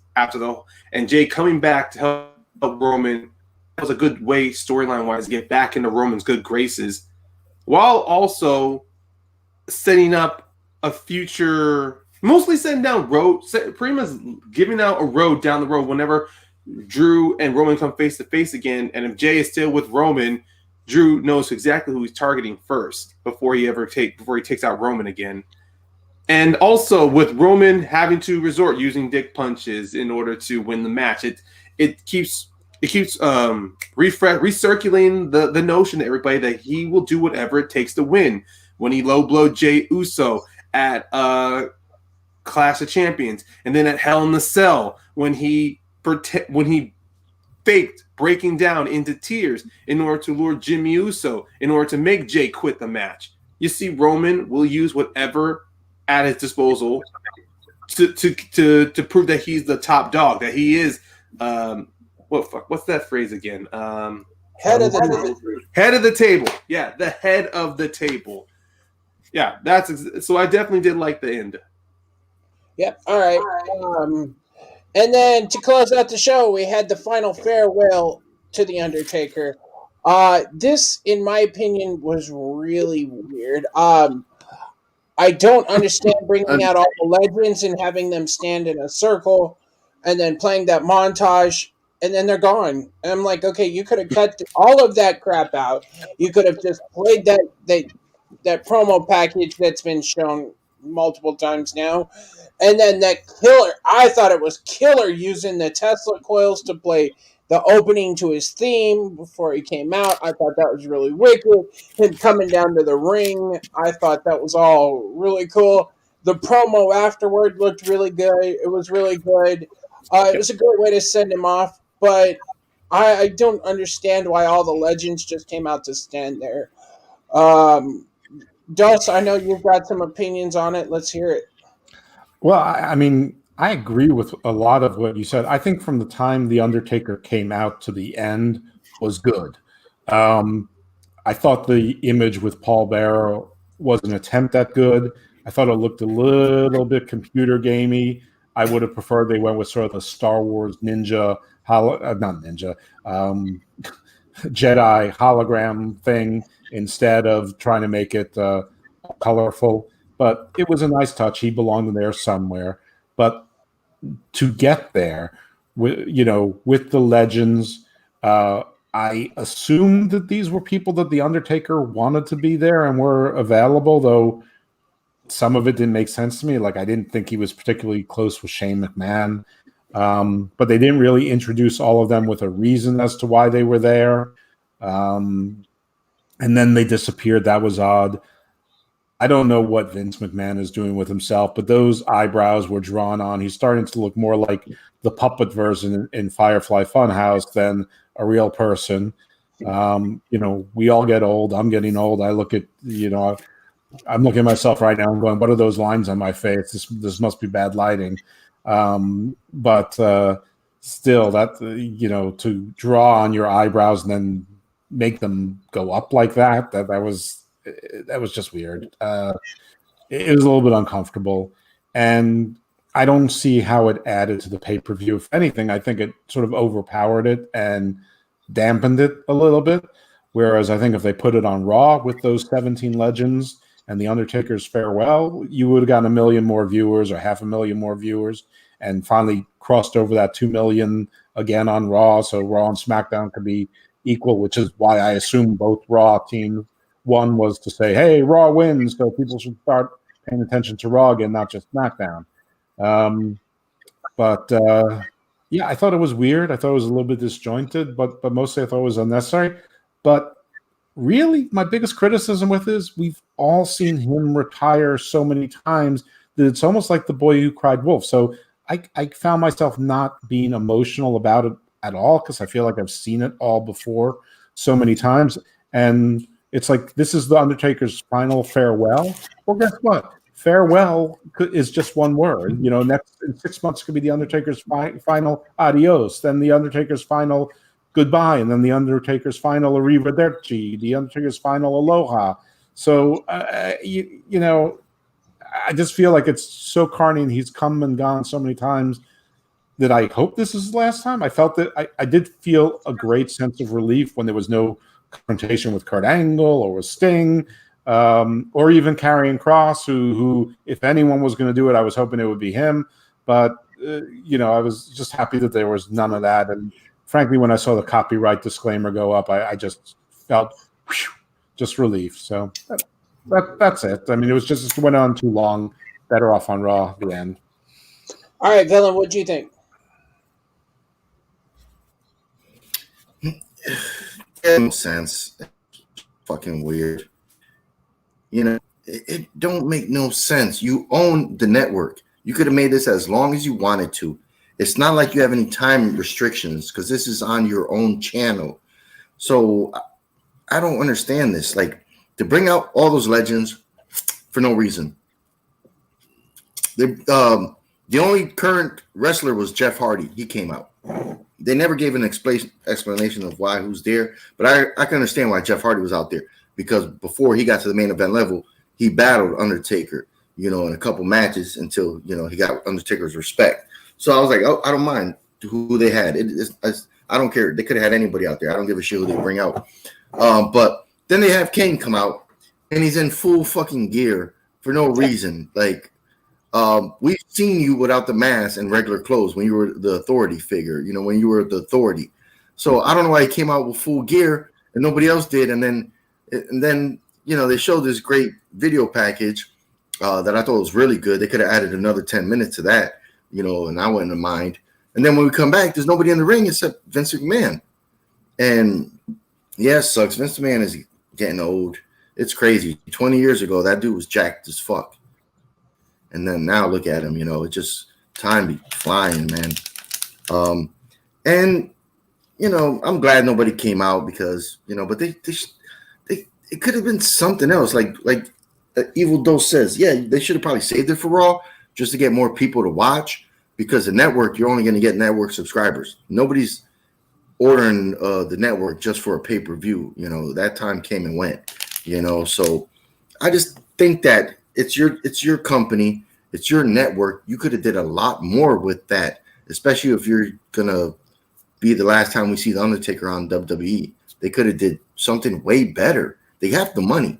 and Jay coming back to help Roman. That was a good way, storyline-wise, to get back into Roman's good graces, while also setting up a future, mostly setting down pretty much giving out a road down the road whenever Drew and Roman come face to face again, and if Jay is still with Roman, Drew knows exactly who he's targeting first before he takes out Roman again. And also with Roman having to resort using dick punches in order to win the match, it keeps recirculating the notion to everybody that he will do whatever it takes to win. When he low blowed Jey Uso at Clash of Champions, and then at Hell in the Cell when he faked breaking down into tears in order to lure Jimmy Uso, in order to make Jey quit the match. You see, Roman will use whatever at his disposal to prove that he's the top dog, that he is what's that phrase again? Head of the table. Head of the table. Yeah, the head of the table. Yeah, so I definitely did like the end. Yep. All right. And then to close out the show, we had the final farewell to The Undertaker. This, in my opinion, was really weird. I don't understand bringing out all the legends and having them stand in a circle and then playing that montage, and then they're gone. And I'm like, okay, you could have cut all of that crap out. You could have just played that promo package that's been shown multiple times now. And then that killer, I thought it was killer using the Tesla coils to play the opening to his theme before he came out. I thought that was really wicked. Him coming down to the ring, I thought that was all really cool. The promo afterward looked really good. It was really good. It was a great way to send him off, but I don't understand why all the legends just came out to stand there. Dust, I know you've got some opinions on it. Let's hear it. Well, I mean, I agree with a lot of what you said. I think from the time The Undertaker came out to the end was good. I thought the image with Paul Bearer was an attempt at good. I thought it looked a little bit computer gamey. I would have preferred they went with sort of the Star Wars Jedi hologram thing instead of trying to make it colorful. But it was a nice touch. He belonged there somewhere. But to get there, with the legends, I assumed that these were people that The Undertaker wanted to be there and were available, though some of it didn't make sense to me. Like, I didn't think he was particularly close with Shane McMahon. But they didn't really introduce all of them with a reason as to why they were there. And then they disappeared. That was odd. I don't know what Vince McMahon is doing with himself, but those eyebrows were drawn on. He's starting to look more like the puppet version in Firefly Funhouse than a real person. We all get old. I'm getting old. I look at, I'm looking at myself right now and going, what are those lines on my face? This must be bad lighting. But still, that, to draw on your eyebrows and then make them go up like that was just weird. It was a little bit uncomfortable, and I don't see how it added to the pay-per-view. If anything, I think it sort of overpowered it and dampened it a little bit. Whereas I think if they put it on Raw with those 17 legends and The Undertaker's farewell, you would have gotten 1 million more viewers or 500,000 more viewers, and finally crossed over that 2 million again on Raw. So Raw and SmackDown could be equal, which is why I assume both Raw teams. One was to say, hey, Raw wins, so people should start paying attention to Raw again, not just SmackDown. I thought it was weird. I thought it was a little bit disjointed, but mostly I thought it was unnecessary. But really, my biggest criticism with it is we've all seen him retire so many times that it's almost like The Boy Who Cried Wolf. So I found myself not being emotional about it at all because I feel like I've seen it all before so many times. And it's like, this is The Undertaker's final farewell. Well, guess what? Farewell is just one word. Next in 6 months could be The Undertaker's final adios, then The Undertaker's final goodbye, and then The Undertaker's final arrivederci, The Undertaker's final aloha. So, I just feel like it's so carny, and he's come and gone so many times that I hope this is the last time. I felt that I did feel a great sense of relief when there was no confrontation with Kurt Angle or with Sting, or even Karrion Kross, who if anyone was going to do it, I was hoping it would be him. But I was just happy that there was none of that. And frankly, when I saw the copyright disclaimer go up, I just felt just relief. So that's it. I mean, it went on too long. Better off on Raw at the end. All right, Villain, what do you think? No sense. Fucking weird. You know, it don't make no sense. You own the network. You could have made this as long as you wanted to. It's not like you have any time restrictions because this is on your own channel. So I don't understand this. Like, to bring out all those legends for no reason. The only current wrestler was Jeff Hardy. He came out. They never gave an explanation of why, who's there. But I can understand why Jeff Hardy was out there. Because before he got to the main event level, he battled Undertaker, in a couple matches until, he got Undertaker's respect. So I was like, oh, I don't mind who they had. I don't care. They could have had anybody out there. I don't give a shit who they bring out. But then they have Kane come out, and he's in full fucking gear for no reason. Like, we've seen you without the mask and regular clothes when you were the authority figure, when you were the authority. So I don't know why he came out with full gear and nobody else did. And then, they showed this great video package that I thought was really good. They could have added another 10 minutes to that, and I wouldn't have mind. And then when we come back, there's nobody in the ring except Vince McMahon. And yeah, it sucks. Vince McMahon is getting old. It's crazy. 20 years ago, that dude was jacked as fuck. And then now look at him, it just time be flying, man. And I'm glad nobody came out because, but they it could have been something else. Like Evil Dose says, yeah, they should have probably saved it for Raw just to get more people to watch because the network, you're only going to get network subscribers. Nobody's ordering the network just for a pay-per-view. That time came and went, so I just think that it's your company, it's your network. You could have did a lot more with that, especially if you're gonna be the last time we see the Undertaker on WWE. They could have did something way better. They have the money,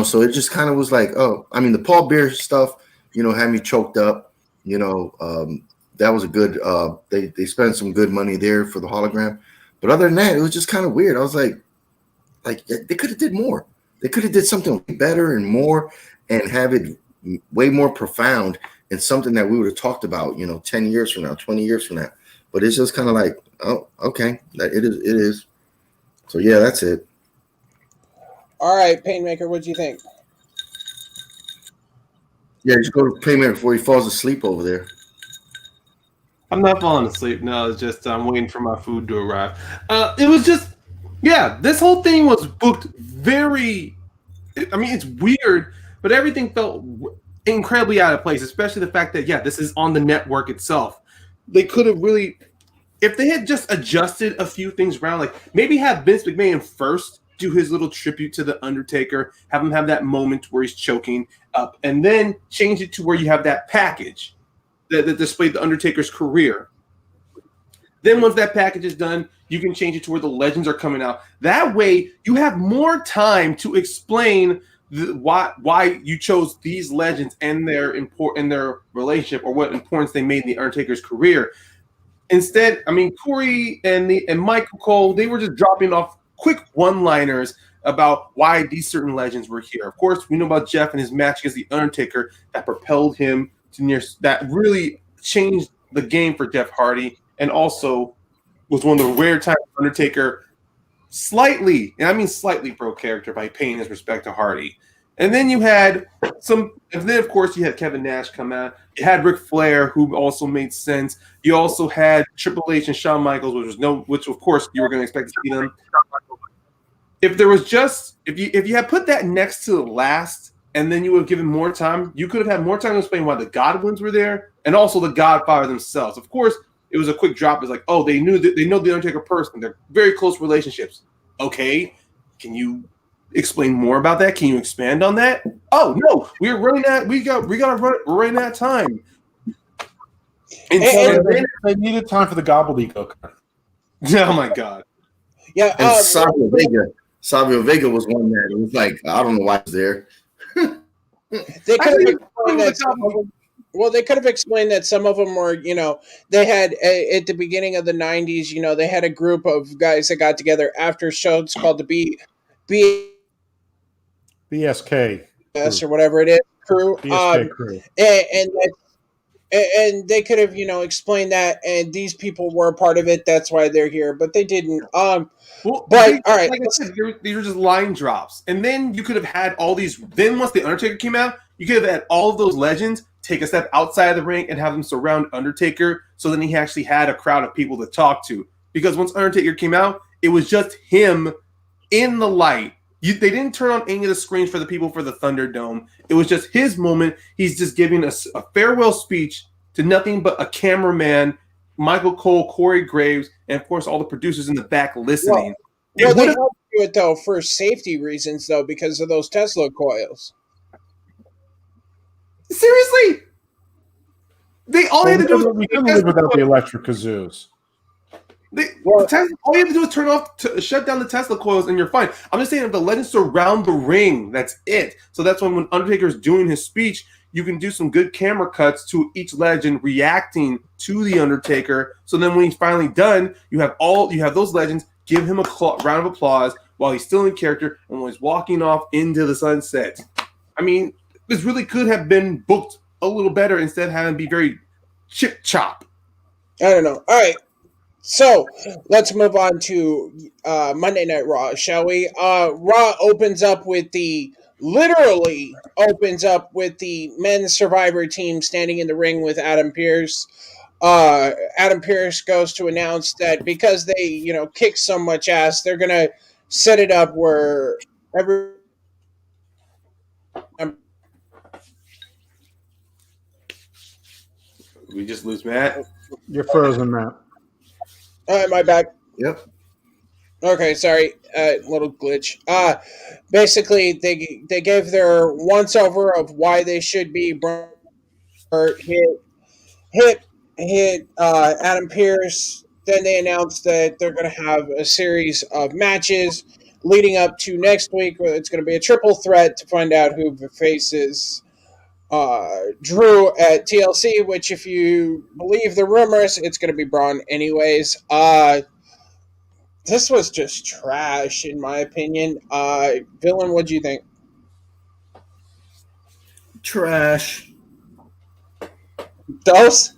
so it just kind of was like, oh, I mean, the Paul Bear stuff, had me choked up. That was a good. They spent some good money there for the hologram, but other than that, it was just kind of weird. I was like they could have did more. They could have did something better and more, and have it way more profound and something that we would have talked about, 10 years from now, 20 years from now. But it's just kind of like, oh, okay, it is. So yeah, that's it. All right, Paynemaker, what do you think? Yeah, just go to Paynemaker before he falls asleep over there. I'm not falling asleep. No, it's just I'm waiting for my food to arrive. It was just, yeah, this whole thing was booked very. I mean, it's weird, but everything felt incredibly out of place, especially the fact that, yeah, this is on the network itself. They could have really, if they had just adjusted a few things around, like maybe have Vince McMahon first do his little tribute to the Undertaker, have him have that moment where he's choking up, and then change it to where you have that package that displayed the Undertaker's career. Then once that package is done, you can change it to where the legends are coming out. That way, you have more time to explain why you chose these legends and their relationship, or what importance they made in the Undertaker's career. Instead, I mean, Corey and Michael Cole, they were just dropping off quick one-liners about why these certain legends were here. Of course, we know about Jeff and his match against the Undertaker that propelled him to that really changed the game for Jeff Hardy, and also was one of the rare times Undertaker slightly, and I mean slightly, broke character by paying his respect to Hardy. And then you had of course you had Kevin Nash come out. You had Ric Flair, who also made sense. You also had Triple H and Shawn Michaels, which of course you were going to expect to see them. If there was just if you had put that next to the last, and then you would have given more time, you could have had more time to explain why the Godwins were there, and also the Godfather themselves. Of course, it was a quick drop. It's like, oh, they know the Undertaker personally. They're very close relationships. Okay, can you explain more about that? Can you expand on that? Oh no, we're running out. We're running out of time. And they needed time for the gobbledygook. Oh my god. Yeah, and Savio Vega was one that it was like, I don't know why he's there. They could have explained that. Well, they could have explained that some of them were, they had at the beginning of the 90s, they had a group of guys that got together after shows called the BSK or whatever it is crew. BSK crew. And they could have, explained that, and these people were a part of it. That's why they're here, but they didn't. Well, but all right, like I said, these were just line drops, and then you could have had all these. Then once the Undertaker came out, you could have had all of those legends take a step outside of the ring and have them surround Undertaker. So then he actually had a crowd of people to talk to. Because once Undertaker came out, it was just him in the light. They didn't turn on any of the screens for the people for the Thunderdome. It was just his moment. He's just giving a farewell speech to nothing but a cameraman, Michael Cole, Corey Graves, and of course all the producers in the back listening. Well, they helped do it though for safety reasons, though, because of those Tesla coils. Seriously, we couldn't live without the electric kazoos. All you have to do is shut down the Tesla coils, and you're fine. I'm just saying, if the legends surround the ring, that's it. So that's when Undertaker's doing his speech, you can do some good camera cuts to each legend reacting to the Undertaker. So then when he's finally done, you have those legends give him a round of applause while he's still in character and when he's walking off into the sunset. I mean, this really could have been booked a little better instead of having to be very chip chop. I don't know. All right. So let's move on to Monday Night Raw, shall we? Raw literally opens up with the men's Survivor team standing in the ring with Adam Pearce. Adam Pearce goes to announce that because they, kick so much ass, they're going to set it up where we just lose Matt. You're frozen, Matt. Am I back? Yep. Okay, sorry, little glitch. Basically, they gave their once over of why they should be hit Adam Pearce. Then they announced that they're going to have a series of matches leading up to next week, where it's going to be a triple threat to find out who faces Drew at TLC, which, if you believe the rumors, it's going to be Braun anyways. This was just trash, in my opinion. Villain, what do you think? Trash. Dose?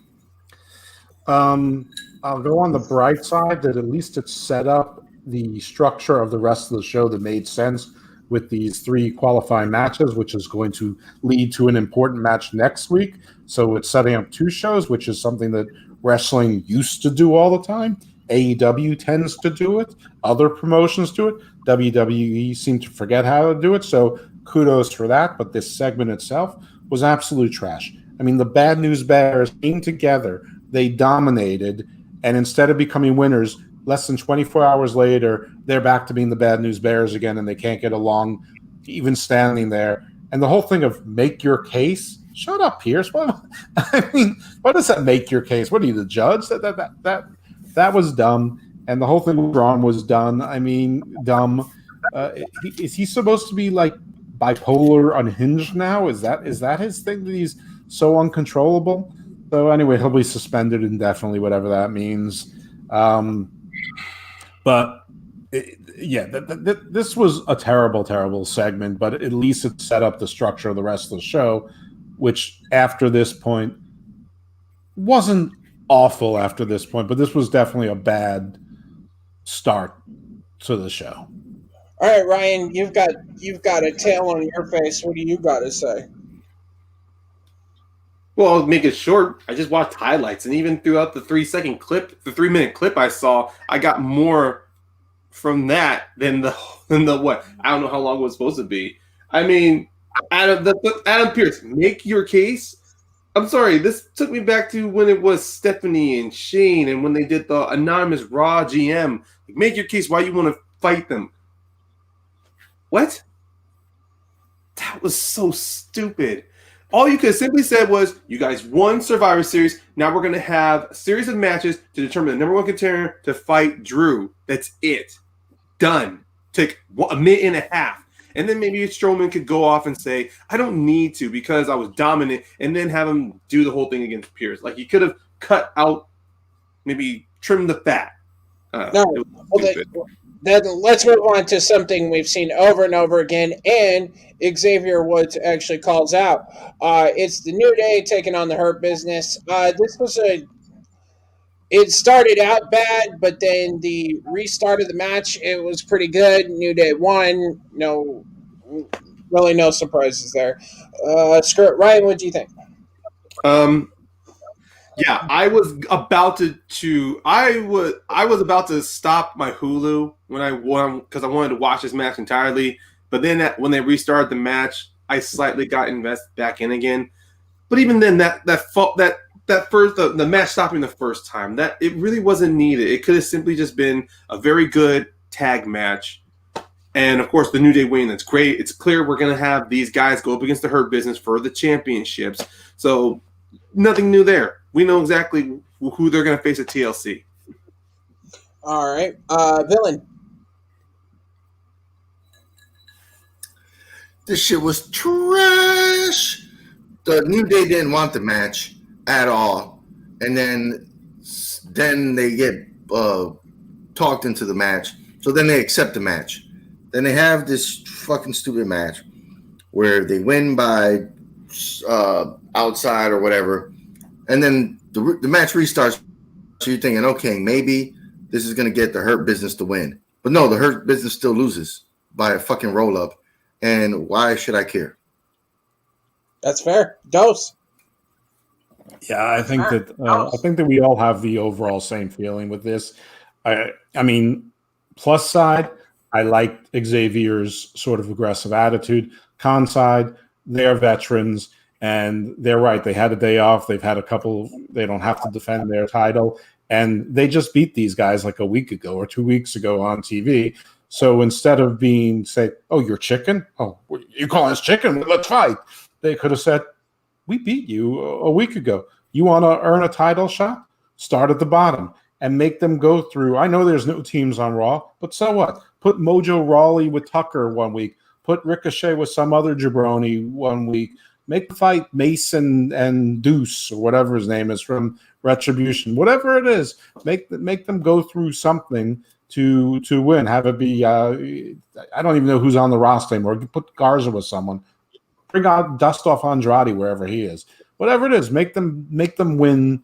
I'll go on the bright side that at least it set up the structure of the rest of the show that made sense with these 3 qualifying matches, which is going to lead to an important match next week. So it's setting up 2 shows, which is something that wrestling used to do all the time. AEW tends to do it. Other promotions do it. WWE seem to forget how to do it. So kudos for that. But this segment itself was absolute trash. I mean, the Bad News Bears came together. They dominated. And instead of becoming winners, less than 24 hours later, they're back to being the Bad News Bears again, and they can't get along even standing there. And the whole thing of make your case, shut up, Pierce. What does that make your case? What are you, the judge? That was dumb. And the whole thing with Braun was done. I mean, dumb. Is he supposed to be like bipolar unhinged now? Is that his thing, that he's so uncontrollable? So anyway, he'll be suspended indefinitely, whatever that means. This was a terrible, terrible segment, but at least it set up the structure of the rest of the show, which after this point wasn't awful after this point, but this was definitely a bad start to the show. All right, Ryan, you've got a tail on your face. What do you got to say? Well, I'll make it short. I just watched highlights, and even throughout the 3-minute clip I saw, I got more from that than the what? I don't know how long it was supposed to be. I mean, Adam Pearce, make your case. I'm sorry, this took me back to when it was Stephanie and Shane, and when they did the anonymous Raw GM. Make your case why you want to fight them. What? That was so stupid. All you could have simply said was, you guys won Survivor Series. Now we're going to have a series of matches to determine the number 1 contender to fight Drew. That's it. Done. Take a minute and a half. And then maybe Strowman could go off and say, I don't need to because I was dominant, and then have him do the whole thing against Pierce. Like, he could have cut out, maybe trimmed the fat. then let's move on to something we've seen over and over again, and Xavier Woods actually calls out. It's the New Day taking on the Hurt Business. This was a. It started out bad, but then the restart of the match, it was pretty good. New Day won. No, really, no surprises there. Skirt Ryan, what do you think? Yeah, I was about I was about to stop my Hulu when I won because I wanted to watch this match entirely. But then when they restarted the match, I slightly got invested back in again. But even then, that first the match stopping the first time, that it really wasn't needed. It could have simply just been a very good tag match. And of course, the New Day win. That's great. It's clear we're going to have these guys go up against the Hurt Business for the championships. So nothing new there. We know exactly who they're going to face at TLC. All right, Villain. This shit was trash. The New Day didn't want the match at all, and then they get talked into the match. So then they accept the match. Then they have this fucking stupid match where they win by outside or whatever, and then the match restarts. So you're thinking, okay, maybe this is going to get the Hurt Business to win. But no, the Hurt Business still loses by a fucking roll-up. And why should I care? That's fair. Dose. Yeah, I think that we all have the overall same feeling with this. I mean, plus side, I liked Xavier's sort of aggressive attitude. Con side, they're veterans, and they're right. They had a day off. They've had a couple. They don't have to defend their title, and they just beat these guys like a week ago or 2 weeks ago on TV. So instead of say, "Oh, you're chicken. Oh, you call us chicken? Let's fight." They could have said, "We beat you a week ago. You want to earn a title shot? Start at the bottom and make them go through." I know there's no teams on Raw, but so what? Put Mojo Rawley with Tucker 1 week. Put Ricochet with some other jabroni 1 week. Make the fight Mason and Deuce or whatever his name is from Retribution. Whatever it is, make them go through something to win. Have it be I don't even know who's on the roster anymore. Put Garza with someone. Bring out dust off Andrade wherever he is. Whatever it is, make them win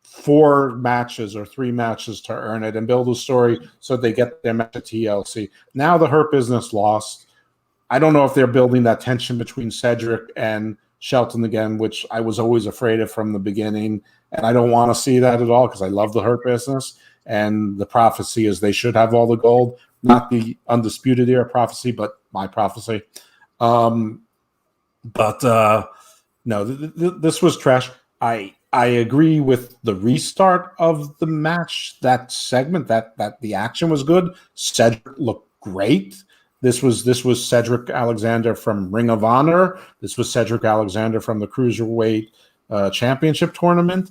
4 matches or 3 matches to earn it and build a story so they get their match at TLC. Now the Hurt Business lost. I don't know if they're building that tension between Cedric and Shelton again, which I was always afraid of from the beginning. And I don't want to see that at all because I love the Hurt Business. And the prophecy is they should have all the gold, not the Undisputed Era prophecy, but my prophecy. No, this was trash. I agree with the restart of the match, that segment, that the action was good. Cedric looked great. This was Cedric Alexander from Ring of Honor. This was Cedric Alexander from the Cruiserweight Championship tournament.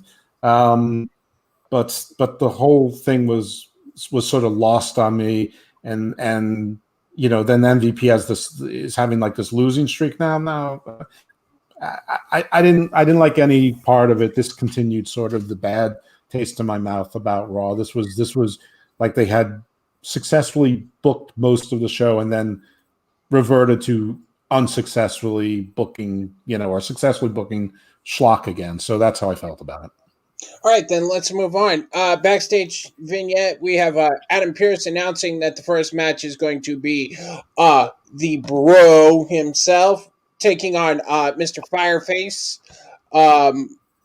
But the whole thing was sort of lost on me, and then MVP is having like this losing streak now. I didn't like any part of it. This continued sort of the bad taste in my mouth about Raw. This was like they had successfully booked most of the show and then reverted to unsuccessfully booking, or successfully booking schlock again. So that's how I felt about it. All right, then let's move on. Backstage vignette, we have Adam Pearce announcing that the first match is going to be the Bro himself taking on Mr. Fireface.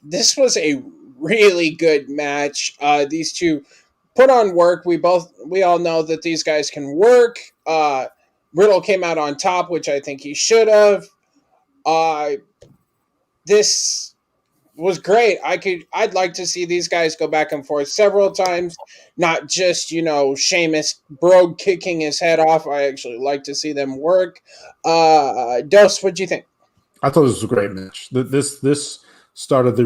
This was a really good match. These two put on work. We all know that these guys can work. Riddle came out on top, which I think he should have. This was great. I'd like to see these guys go back and forth several times, not just, Sheamus Brogue kicking his head off. I actually like to see them work. Dos, what'd you think? I thought this was a great match. This started the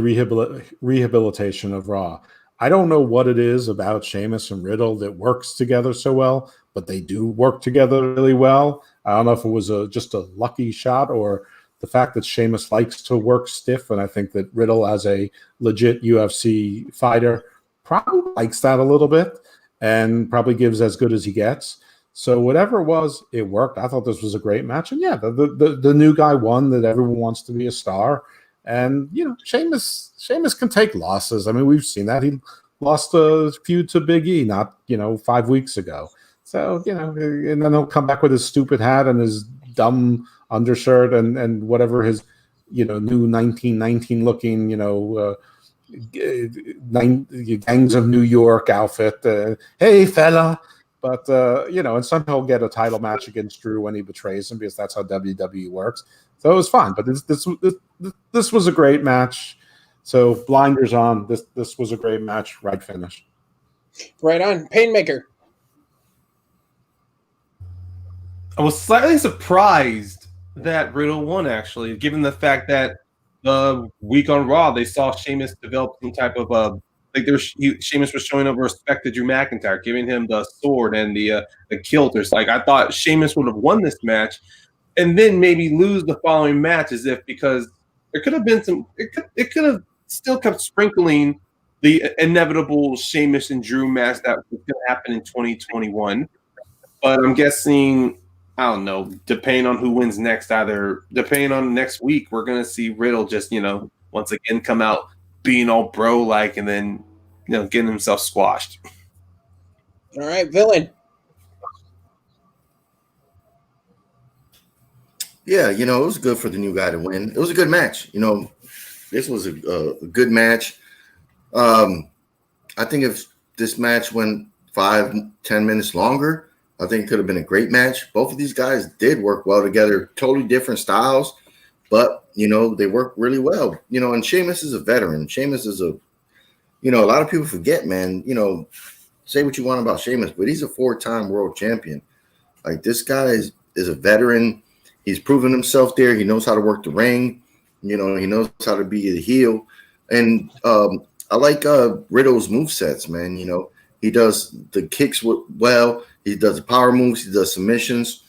rehabilitation of Raw. I don't know what it is about Sheamus and Riddle that works together so well, but they do work together really well. I don't know if it was just a lucky shot or the fact that Sheamus likes to work stiff, and I think that Riddle, as a legit UFC fighter, probably likes that a little bit. and probably gives as good as he gets. So whatever it was, it worked. I thought this was a great match, and yeah, the new guy won. That everyone wants to be a star, and Sheamus can take losses. I mean, we've seen that he lost a feud to Big E not 5 weeks ago. So and then he'll come back with his stupid hat and his dumb undershirt and whatever his new 1919 looking Gangs of New York outfit. Hey fella. But and somehow he'll get a title match against Drew when he betrays him, because that's how WWE works. So it was fine. But this was a great match. So blinders on. This was a great match. Right finish. Right on. Paynemaker. I was slightly surprised that Riddle won, actually, given the fact that the week on Raw they saw Sheamus develop some type of Sheamus was showing up respect to Drew McIntyre, giving him the sword and the kilt. Like, I thought Sheamus would have won this match, and then maybe lose the following match, because there could have been some. It could have still kept sprinkling the inevitable Sheamus and Drew match that was going to happen in 2021. But I'm guessing, I don't know, depending on who wins next, depending on next week, we're going to see Riddle just, once again come out being all bro-like and then, getting himself squashed. All right, villain. Yeah, it was good for the new guy to win. It was a good match. This was a good match. I think if this match went 5-10 minutes longer, I think it could have been a great match. Both of these guys did work well together, totally different styles, but, they work really well. And Sheamus is a veteran. Sheamus is a lot of people forget, man, say what you want about Sheamus, but he's a 4-time world champion. Like, this guy is a veteran. He's proven himself there. He knows how to work the ring. He knows how to be a heel. And I like Riddle's movesets, man. He does the kicks well. He does the power moves. He does submissions.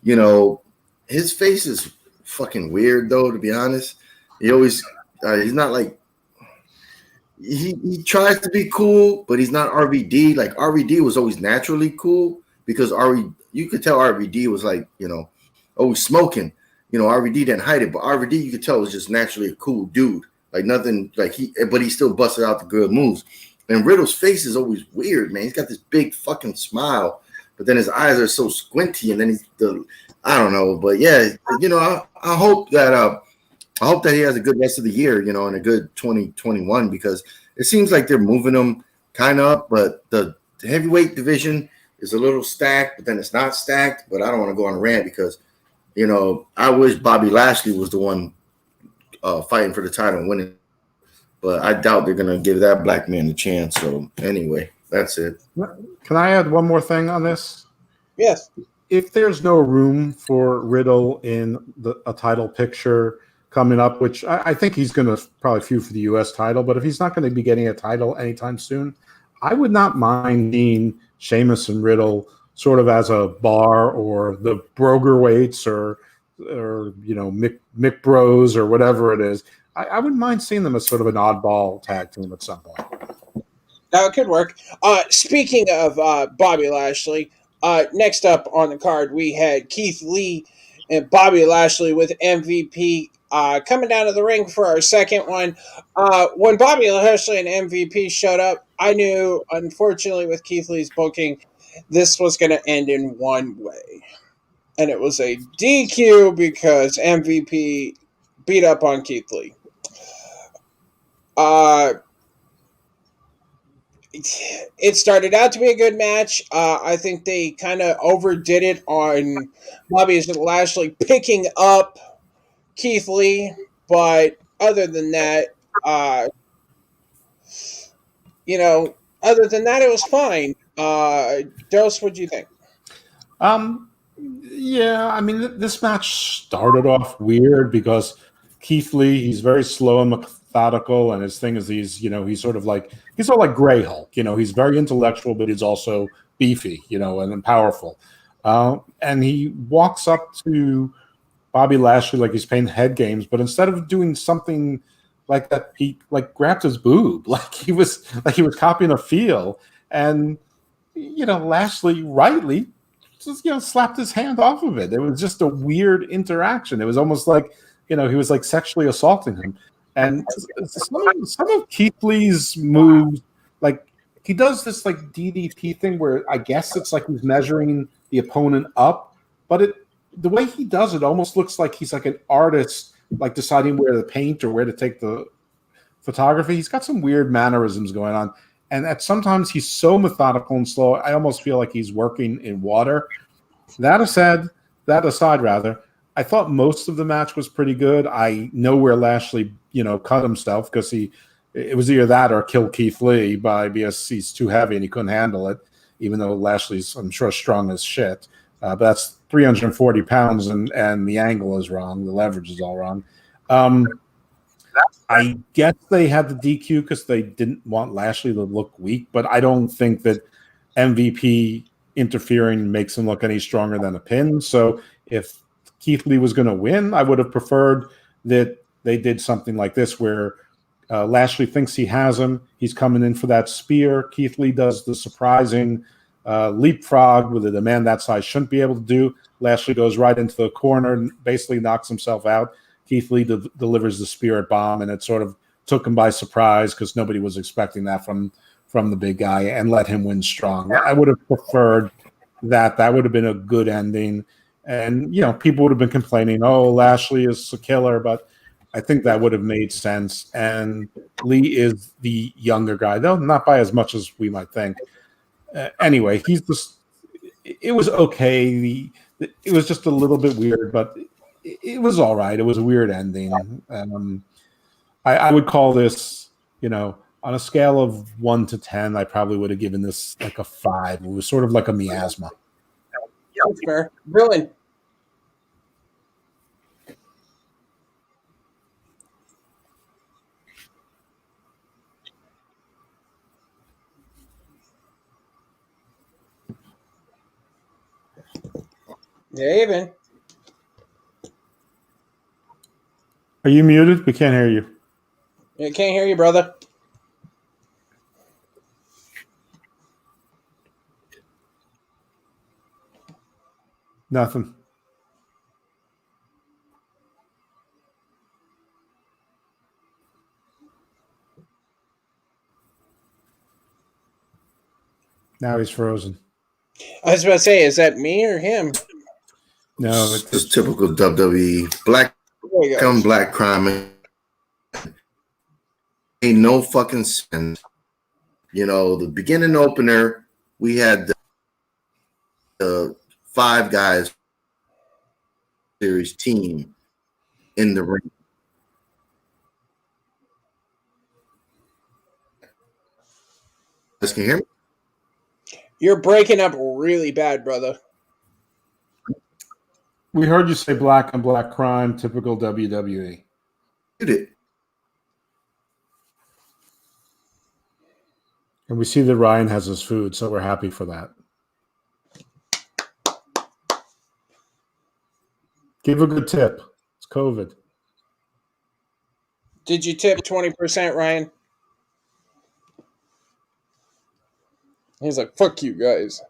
His face is fucking weird, though, to be honest. He always he's not like he tries to be cool, but he's not RVD. Like, RVD was always naturally cool because you could tell RVD was like, always smoking. RVD didn't hide it, but RVD you could tell was just naturally a cool dude. Like, nothing like but he still busted out the good moves. And Riddle's face is always weird, man. He's got this big fucking smile, but then his eyes are so squinty, and then I don't know, but yeah, I hope that he has a good rest of the year, and a good 2021, because it seems like they're moving him kind of up, but the heavyweight division is a little stacked, but then it's not stacked. But I don't want to go on a rant because, I wish Bobby Lashley was the one fighting for the title and winning, but I doubt they're gonna give that black man a chance. So anyway, that's it. Can I add one more thing on this? Yes. If there's no room for Riddle in a title picture coming up, which I think he's going to probably feud for the U.S. title, but if he's not going to be getting a title anytime soon, I would not mind seeing Sheamus and Riddle sort of as a bar, or the Broger weights, or Mick Bros, or whatever it is. I wouldn't mind seeing them as sort of an oddball tag team at some point. That could work. Speaking of Bobby Lashley, next up on the card, we had Keith Lee and Bobby Lashley with MVP coming down to the ring for our second one. When Bobby Lashley and MVP showed up, I knew, unfortunately, with Keith Lee's booking, this was going to end in one way. And it was a DQ because MVP beat up on Keith Lee. It started out to be a good match. I think they kind of overdid it on Bobby Lashley picking up Keith Lee, but other than that, it was fine. Dose, what'd you think? Yeah, I mean, this match started off weird because Keith Lee, he's very slow and methodical, and his thing is he's sort of like Grey Hulk. He's very intellectual, but he's also beefy, and powerful. And he walks up to Bobby Lashley like he's playing head games, but instead of doing something like that, he grabbed his boob, like he was copying a feel. And Lashley rightly just slapped his hand off of it. It was just a weird interaction. It was almost like he was like sexually assaulting him. And some of Keith Lee's moves, like he does this like DDT thing where I guess it's like he's measuring the opponent up, but the way he does it almost looks like he's like an artist, like deciding where to paint or where to take the photography. He's got some weird mannerisms going on. And sometimes he's so methodical and slow, I almost feel like he's working in water. That aside, I thought most of the match was pretty good. I know where Lashley, cut himself because it was either that or kill Keith Lee because he's too heavy and he couldn't handle it, even though Lashley's, I'm sure, strong as shit. But that's 340 pounds and the angle is wrong. The leverage is all wrong. I guess they had the DQ because they didn't want Lashley to look weak, but I don't think that MVP interfering makes him look any stronger than a pin. So if Keith Lee was going to win, I would have preferred that they did something like this where Lashley thinks he has him. He's coming in for that spear. Keith Lee does the surprising leapfrog with a man that size shouldn't be able to do. Lashley goes right into the corner and basically knocks himself out. Keith Lee delivers the spirit bomb, and it sort of took him by surprise because nobody was expecting that from the big guy and let him win strong. I would have preferred that. That would have been a good ending. And, people would have been complaining, oh, Lashley is a killer, but I think that would have made sense. And Lee is the younger guy, though not by as much as we might think. Anyway, it was okay. It was just a little bit weird, but it was all right. It was a weird ending. I would call this, on a scale of 1 to 10, I probably would have given this like a 5. It was sort of like a miasma. That's fair. Brilliant. David. Are you muted? We can't hear you. I can't hear you, brother. Nothing. Now he's frozen. I was about to say, is that me or him? No, it's typical WWE. Black crime. Ain't no fucking sense. The beginning opener, we had the 5 guys series team in the ring. Can you hear me? You're breaking up really bad, brother. We heard you say black on black crime, typical WWE. You did. And we see that Ryan has his food, so we're happy for that. Give a good tip. It's COVID. Did you tip 20%, Ryan? He's like, fuck you guys.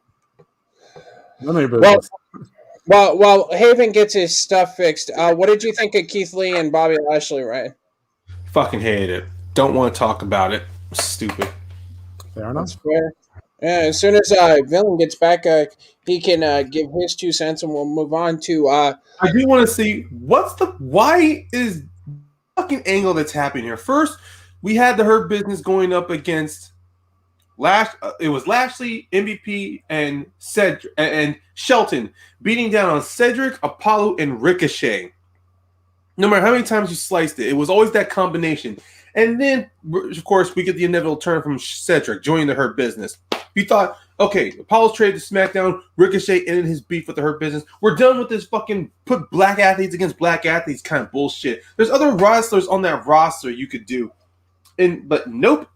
While Haven gets his stuff fixed, what did you think of Keith Lee and Bobby Lashley, Ryan? Fucking hate it. Don't want to talk about it. Stupid. Fair enough. That's fair. Yeah, as soon as Villain gets back, he can give his 2 cents, and we'll move on to. I do want to see why is fucking angle that's happening here. First, we had the Hurt Business going up against it was Lashley, MVP, and Cedric and Shelton beating down on Cedric, Apollo, and Ricochet. No matter how many times you sliced it, it was always that combination. And then, of course, we get the inevitable turn from Cedric joining the Hurt Business. You thought, okay, Apollo's traded to SmackDown, Ricochet ended his beef with the Hurt Business. We're done with this fucking put black athletes against black athletes kind of bullshit. There's other wrestlers on that roster you could do. But nope.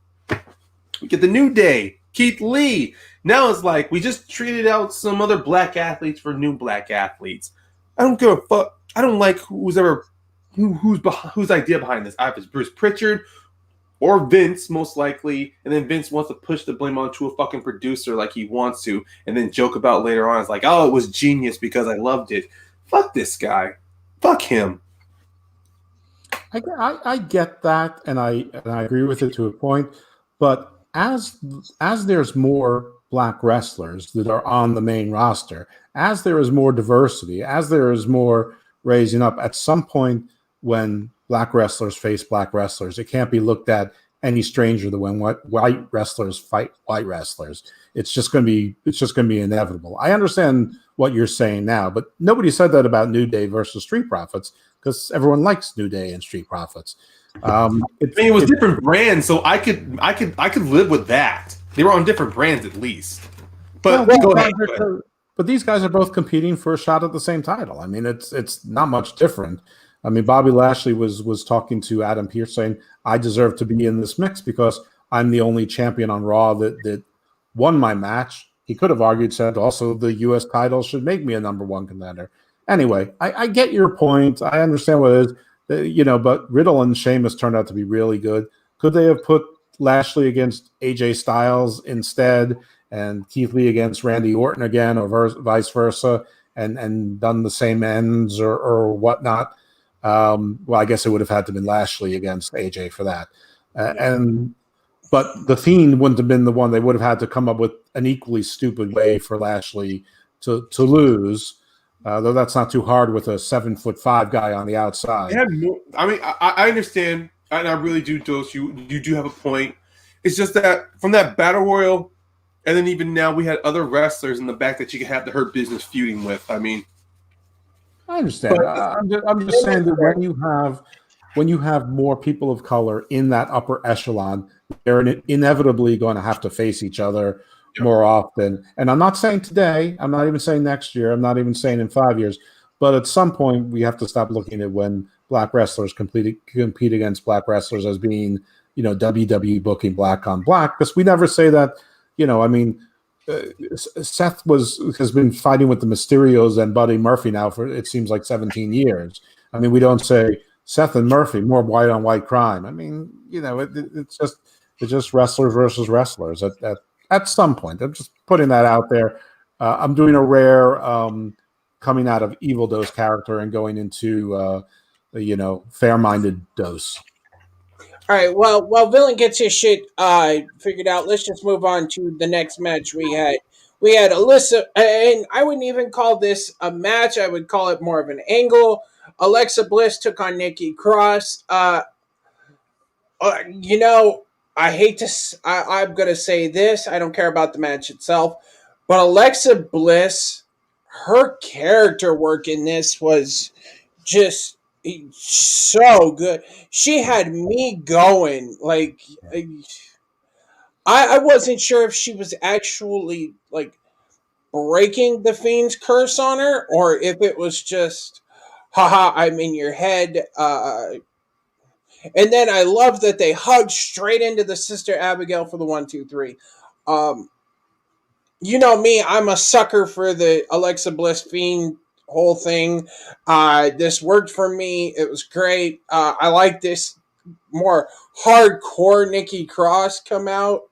We get the New Day, Keith Lee. Now it's like we just treated out some other black athletes for new black athletes. I don't give a fuck. I don't like whose idea behind this. If it's Bruce Pritchard or Vince, most likely, and then Vince wants to push the blame onto a fucking producer like he wants to, and then joke about later on. It's like, oh, it was genius because I loved it. Fuck this guy. Fuck him. I get that, and I agree with it to a point. But as there's more black wrestlers that are on the main roster, as there is more diversity, as there is more raising up, at some point when black wrestlers face black wrestlers, it can't be looked at any stranger than when white wrestlers fight white wrestlers. It's just going to be inevitable. I understand what you're saying now, but nobody said that about New Day versus Street Profits, because everyone likes New Day and Street Profits. It was different brands, so I could live with that. They were on different brands at least. But go ahead. But these guys are both competing for a shot at the same title. I mean, it's not much different. I mean, Bobby Lashley was talking to Adam Pearce saying, I deserve to be in this mix because I'm the only champion on Raw that won my match. He could have argued, said also the U.S. title should make me a number one contender. Anyway, I get your point. I understand what it is, but Riddle and Sheamus turned out to be really good. Could they have put Lashley against AJ Styles instead and Keith Lee against Randy Orton again, or vice versa, and done the same ends or whatnot? Well, I guess it would have had to been Lashley against AJ for that. But the Fiend wouldn't have been the one. They would have had to come up with an equally stupid way for Lashley to lose. Though that's not too hard with a 7'5" guy on the outside. I understand, and I really do, Dose. You do have a point. It's just that from that battle royal, and then even now we had other wrestlers in the back that you could have the Hurt Business feuding with. I mean, I understand. I'm just saying that when you have more people of color in that upper echelon, they're inevitably going to have to face each other more often. And I'm not saying today, I'm not even saying next year, I'm not even saying in 5 years, but at some point we have to stop looking at when black wrestlers compete against black wrestlers as being, WWE booking black on black, because we never say that, Seth has been fighting with the Mysterios and Buddy Murphy now for, it seems like 17 years. I mean, we don't say Seth and Murphy, more white on white crime. I mean, it's just wrestlers versus wrestlers at some point. I'm just putting that out there. I'm doing a rare coming out of Evil Dose character and going into fair-minded Dose. All right. Well, while Villain gets his shit figured out, let's just move on to the next match we had. We had Alyssa, and I wouldn't even call this a match. I would call it more of an angle. Alexa Bliss took on Nikki Cross. I hate to. I'm gonna say this. I don't care about the match itself, but Alexa Bliss, her character work in this was just so good. She had me going. Like, I wasn't sure if she was actually like breaking the Fiend's curse on her, or if it was just, haha, I'm in your head. And then I love that they hugged straight into the Sister Abigail for the 1, 2, 3. You know me, I'm a sucker for the Alexa Bliss Fiend whole thing. This worked for me. It was great. I like this more hardcore Nikki Cross come out.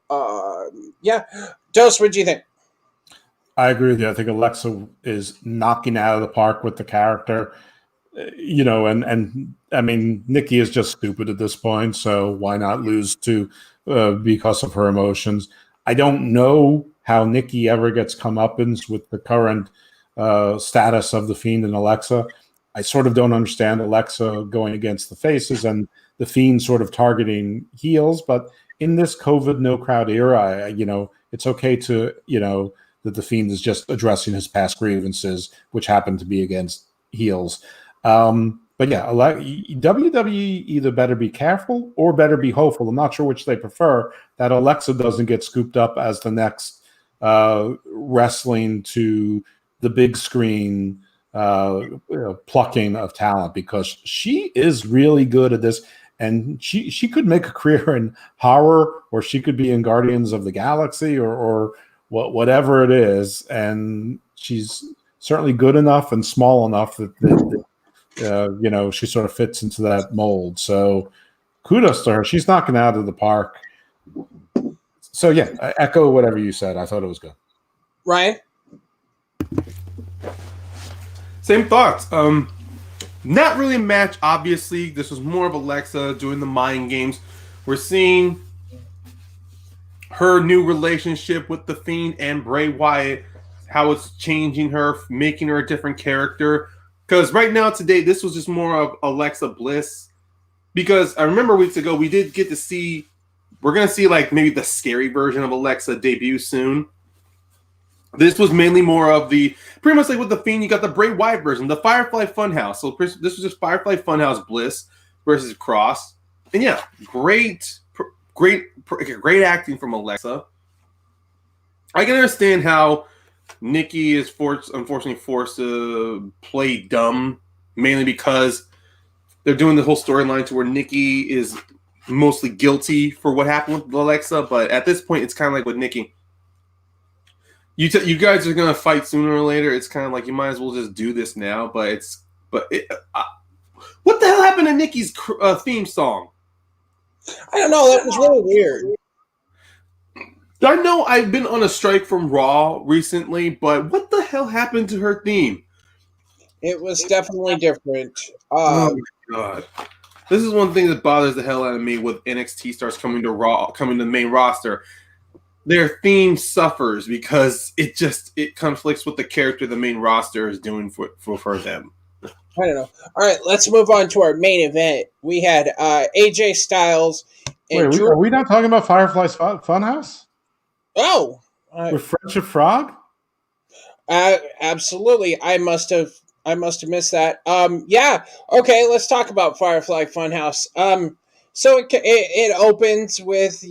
Yeah. Dose, what do you think? I agree with you. I think Alexa is knocking out of the park with the character. And I mean, Nikki is just stupid at this point, so why not lose to because of her emotions? I don't know how Nikki ever gets comeuppance with the current status of the Fiend and Alexa. I sort of don't understand Alexa going against the faces and the Fiend sort of targeting heels, but in this COVID no crowd era, it's okay to, that the Fiend is just addressing his past grievances, which happen to be against heels. But yeah, WWE either better be careful or better be hopeful. I'm not sure which they prefer, that Alexa doesn't get scooped up as the next wrestling to the big screen plucking of talent, because she is really good at this, and she could make a career in horror, or she could be in Guardians of the Galaxy or whatever it is, and she's certainly good enough and small enough that she sort of fits into that mold. So kudos to her. She's knocking it out of the park. So yeah, I echo whatever you said. I thought it was good. Ryan? Same thoughts. Not really a match, obviously. This was more of Alexa doing the mind games. We're seeing her new relationship with The Fiend and Bray Wyatt, how it's changing her, making her a different character. Because right now, today, this was just more of Alexa Bliss. Because I remember weeks ago, we did get to see, we're going to see like maybe the scary version of Alexa debut soon. This was mainly more of the, pretty much like with The Fiend, you got the Bray Wyatt version, the Firefly Funhouse. So this was just Firefly Funhouse Bliss versus Cross. And yeah, great acting from Alexa. I can understand how Nikki is unfortunately forced to play dumb, mainly because they're doing the whole storyline to where Nikki is mostly guilty for what happened with Alexa. But at this point, it's kind of like with Nikki. You guys are gonna fight sooner or later. It's kind of like you might as well just do this now. What the hell happened to Nikki's theme song? I don't know. That was really weird. I know I've been on a strike from Raw recently, but what the hell happened to her theme? It was definitely different. Oh my god. This is one thing that bothers the hell out of me with NXT stars coming to the main roster. Their theme suffers because it conflicts with the character the main roster is doing for them. I don't know. All right, let's move on to our main event. We had AJ Styles and Wait, are we not talking about Firefly's Funhouse? Oh, with Friendship Frog? Absolutely. I must have missed that. Yeah. Okay, let's talk about Firefly Funhouse. So it opens with,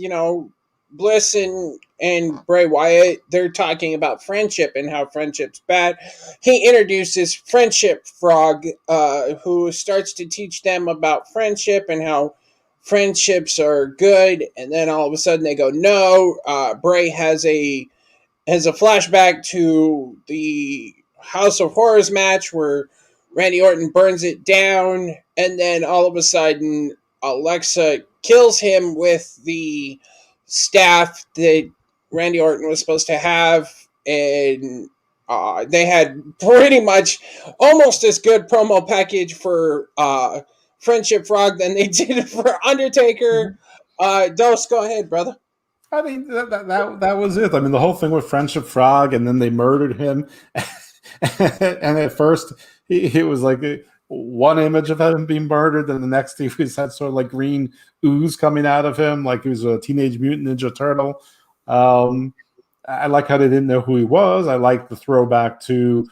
Bliss and Bray Wyatt. They're talking about friendship and how friendship's bad. He introduces Friendship Frog, who starts to teach them about friendship and how friendships are good. And then all of a sudden they go, no. Bray has a flashback to the House of Horrors match where Randy Orton burns it down, and then all of a sudden Alexa kills him with the staff that Randy Orton was supposed to have, and they had pretty much almost as good promo package for Friendship Frog than they did for Undertaker. Dos, go ahead, brother. I mean, that was it. I mean, the whole thing with Friendship Frog, and then they murdered him. And at first, he was like one image of him being murdered, and the next he was had sort of like green ooze coming out of him, like he was a Teenage Mutant Ninja Turtle. I like how they didn't know who he was. I like the throwback to,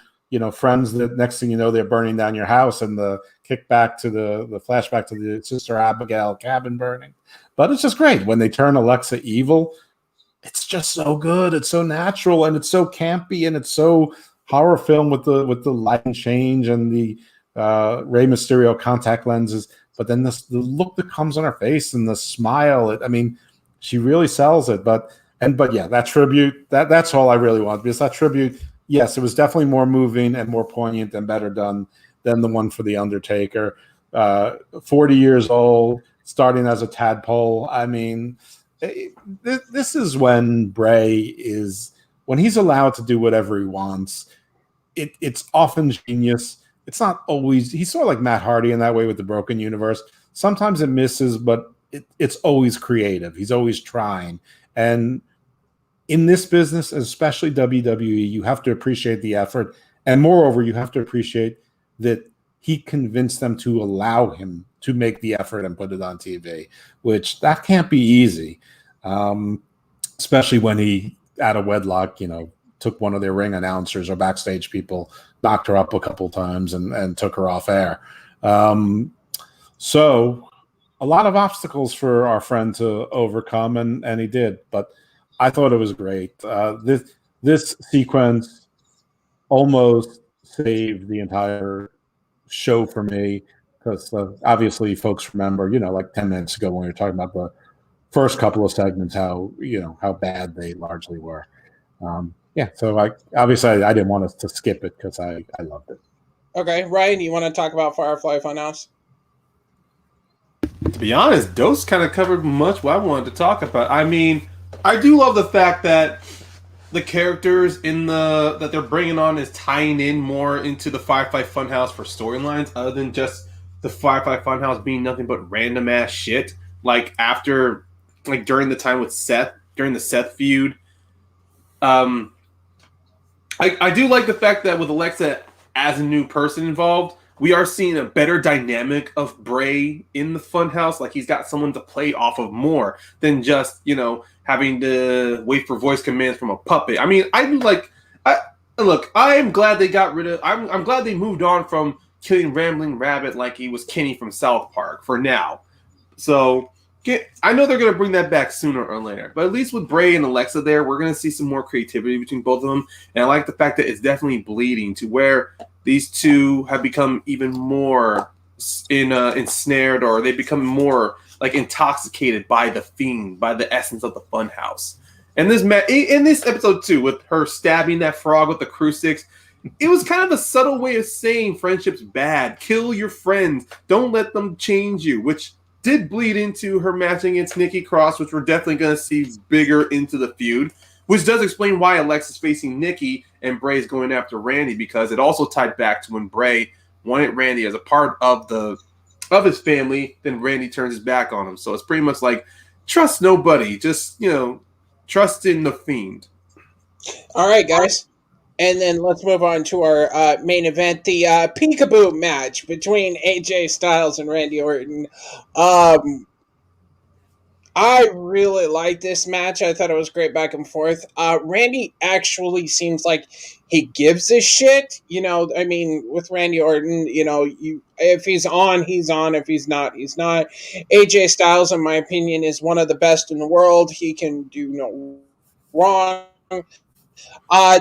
friends that next thing you know, they're burning down your house, and the kickback to the flashback to the Sister Abigail cabin burning. But it's just great when they turn Alexa evil. It's just so good. It's so natural, and it's so campy, and it's so horror film with the lighting change and the Rey Mysterio contact lenses. But then the look that comes on her face and the smile. She really sells it. But yeah, that tribute, that's all I really want, because that tribute, yes, it was definitely more moving and more poignant and better done than the one for The Undertaker. 40 years old, starting as a tadpole. This is when Bray when he's allowed to do whatever he wants. It's often genius. It's not always. He's sort of like Matt Hardy in that way with the Broken Universe. Sometimes it misses, but it's always creative. He's always trying. And in this business, especially WWE, you have to appreciate the effort. And moreover, you have to appreciate that he convinced them to allow him to make the effort and put it on TV, which that can't be easy, especially when he, out of wedlock, took one of their ring announcers or backstage people, knocked her up a couple times and took her off air. So a lot of obstacles for our friend to overcome, and he did. But I thought it was great. This sequence almost saved the entire show for me, because obviously folks remember, like 10 minutes ago when we were talking about the first couple of segments, how bad they largely were. So I didn't want us to skip it because I loved it. Okay, Ryan, you want to talk about Firefly Funhouse? To be honest, Dose kind of covered much what I wanted to talk about. I mean, I do love the fact that the characters in the that they're bringing on is tying in more into the Firefly Funhouse for storylines, other than just the Firefly Funhouse being nothing but random ass shit. Like after, like during the time with Seth, during the Seth feud, um, I do like the fact that with Alexa as a new person involved, we are seeing a better dynamic of Bray in the Funhouse. Like he's got someone to play off of more than just having to wait for voice commands from a puppet. I mean, I do like. Look. I am glad they got rid of. I'm glad they moved on from killing Rambling Rabbit like he was Kenny from South Park for now. So I know they're going to bring that back sooner or later, but at least with Bray and Alexa there, we're going to see some more creativity between both of them. And I like the fact that it's definitely bleeding to where these two have become even more ensnared, or they become more like intoxicated by the Fiend, by the essence of the Funhouse. And in this episode too, with her stabbing that frog with the crucifix, it was kind of a subtle way of saying friendship's bad. Kill your friends. Don't let them change you, which did bleed into her match against Nikki Cross, which we're definitely going to see bigger into the feud, which does explain why Alexa's facing Nikki and Bray's going after Randy, because it also tied back to when Bray wanted Randy as a part of his family, then Randy turns his back on him. So it's pretty much like, trust nobody, just, trust in the Fiend. All right, guys. And then let's move on to our main event, the Peekaboo match between AJ Styles and Randy Orton. I really liked this match. I thought it was great back and forth. Randy actually seems like he gives a shit. I mean, with Randy Orton, if he's on, he's on. If he's not, he's not. AJ Styles, in my opinion, is one of the best in the world. He can do no wrong.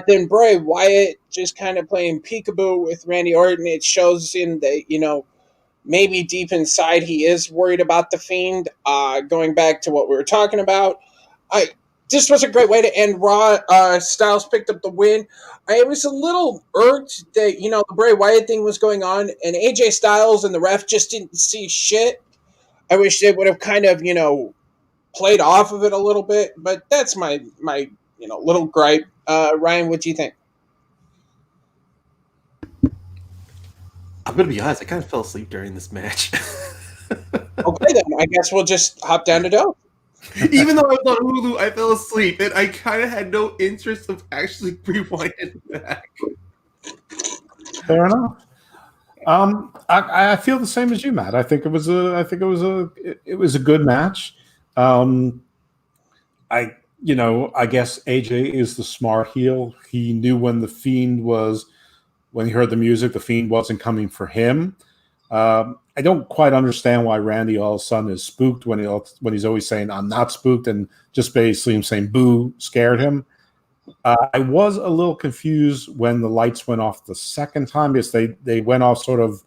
Then Bray Wyatt just kind of playing peekaboo with Randy Orton. It shows in that, maybe deep inside he is worried about the Fiend. Going back to what we were talking about, this was a great way to end Raw. Styles picked up the win. I was a little irked that, the Bray Wyatt thing was going on and AJ Styles and the ref just didn't see shit. I wish they would have kind of, played off of it a little bit, but that's my little gripe. Ryan, what do you think? I'm going to be honest, I kind of fell asleep during this match. Okay, then I guess we'll just hop down to Doe. Even though I was on Hulu, I fell asleep, and I kind of had no interest of actually rewinding back. Fair enough. I feel the same as you, Matt. I think it was a good match. I guess AJ is the smart heel. He knew when he heard the music, the Fiend wasn't coming for him. I don't quite understand why Randy all of a sudden is spooked when he's always saying, "I'm not spooked," and just basically him saying "boo" scared him. I was a little confused when the lights went off the second time, because they went off sort of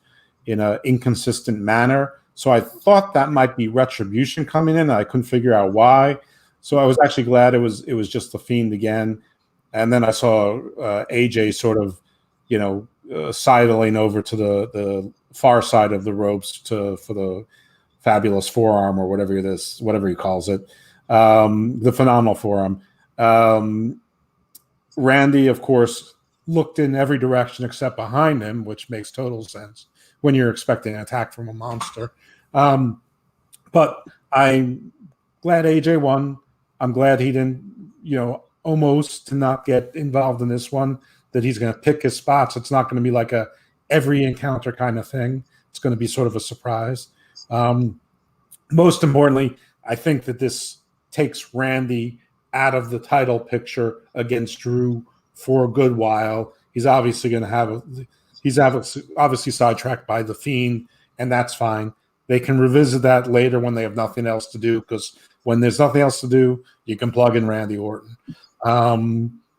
in an inconsistent manner. So I thought that might be Retribution coming in. I couldn't figure out why. So I was actually glad it was just the Fiend again. And then I saw AJ sort of, sidling over to the far side of the ropes for the fabulous forearm, or whatever he calls it, the phenomenal forearm. Randy, of course, looked in every direction except behind him, which makes total sense when you're expecting an attack from a monster. But I'm glad AJ won. I'm glad he didn't, almost to not get involved in this one, that he's going to pick his spots. It's not going to be like a every encounter kind of thing. It's going to be sort of a surprise. Most importantly, I think that this takes Randy out of the title picture against Drew for a good while. He's obviously going to he's obviously sidetracked by the Fiend, and that's fine. They can revisit that later when they have nothing else to do, because when there's nothing else to do, you can plug in Randy Orton.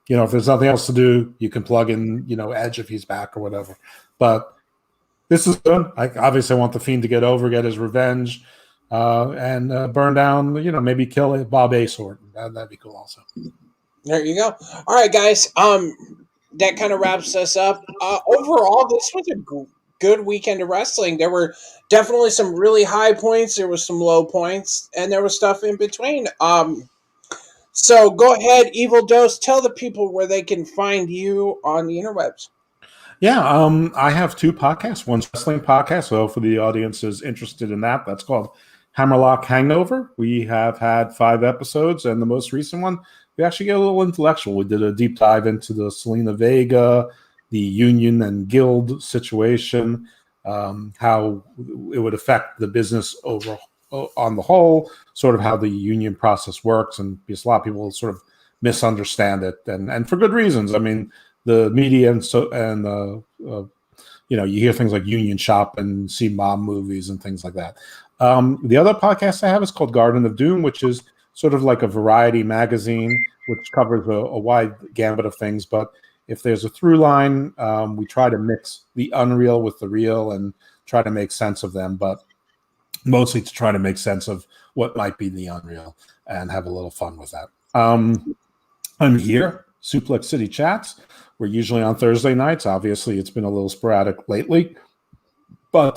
If there's nothing else to do, you can plug in, Edge if he's back or whatever. But this is good. I obviously want the Fiend to get over, get his revenge, and burn down, maybe kill Bob Ace Orton. That'd be cool also. There you go. All right, guys. That kind of wraps us up. Overall, this was a good weekend of wrestling. There were definitely some really high points. There was some low points, and there was stuff in between. So go ahead, Evil Dose. Tell the people where they can find you on the interwebs. Yeah, I have two podcasts. One's wrestling podcast, so for the audience is interested in that, that's called Hammerlock Hangover. We have had 5 episodes, and the most recent one, we actually get a little intellectual. We did a deep dive into the Selena Vega, the union and guild situation, how it would affect the business over on the whole, sort of how the union process works, and because a lot of people sort of misunderstand it, and for good reasons. I mean, the media you hear things like union shop and see mob movies and things like that. The other podcast I have is called Garden of Doom, which is sort of like a variety magazine, which covers a wide gambit of things. But if there's a through line, we try to mix the unreal with the real and try to make sense of them, but mostly to try to make sense of what might be the unreal and have a little fun with that. I'm here, Suplex CIty Chats. We're usually on Thursday nights. Obviously, it's been a little sporadic lately, but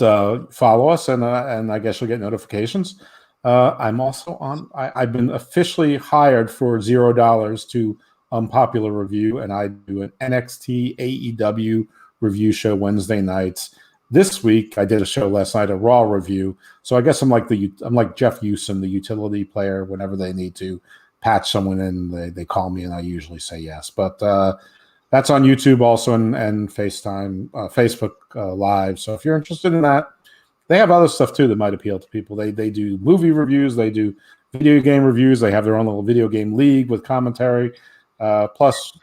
follow us, and I guess you'll get notifications. I'm also on. I've been officially hired for $0 to Unpopular Review, and I do an NXT AEW review show Wednesday nights. This week, I did a show last night, a Raw review. So I guess I'm like Jeff Houston, the utility player. Whenever they need to patch someone in, they call me, and I usually say yes. But that's on YouTube also and FaceTime, Facebook Live. So if you're interested in that, they have other stuff too that might appeal to people. They do movie reviews, they do video game reviews, they have their own little video game league with commentary. Plus,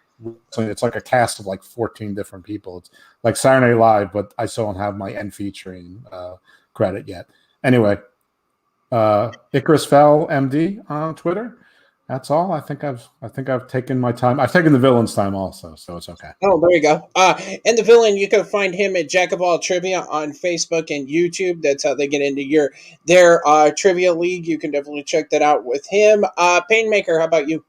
it's like a cast of like 14 different people. It's like Saturday Night Live, but I still don't have my end featuring credit yet. Anyway, Icarus Fell MD on Twitter. That's all. I think I've taken my time. I've taken the villain's time also, so it's okay. Oh, there you go. And the villain, you can find him at Jack of All Trivia on Facebook and YouTube. That's how they get into their trivia league. You can definitely check that out with him. Paynemaker, how about you?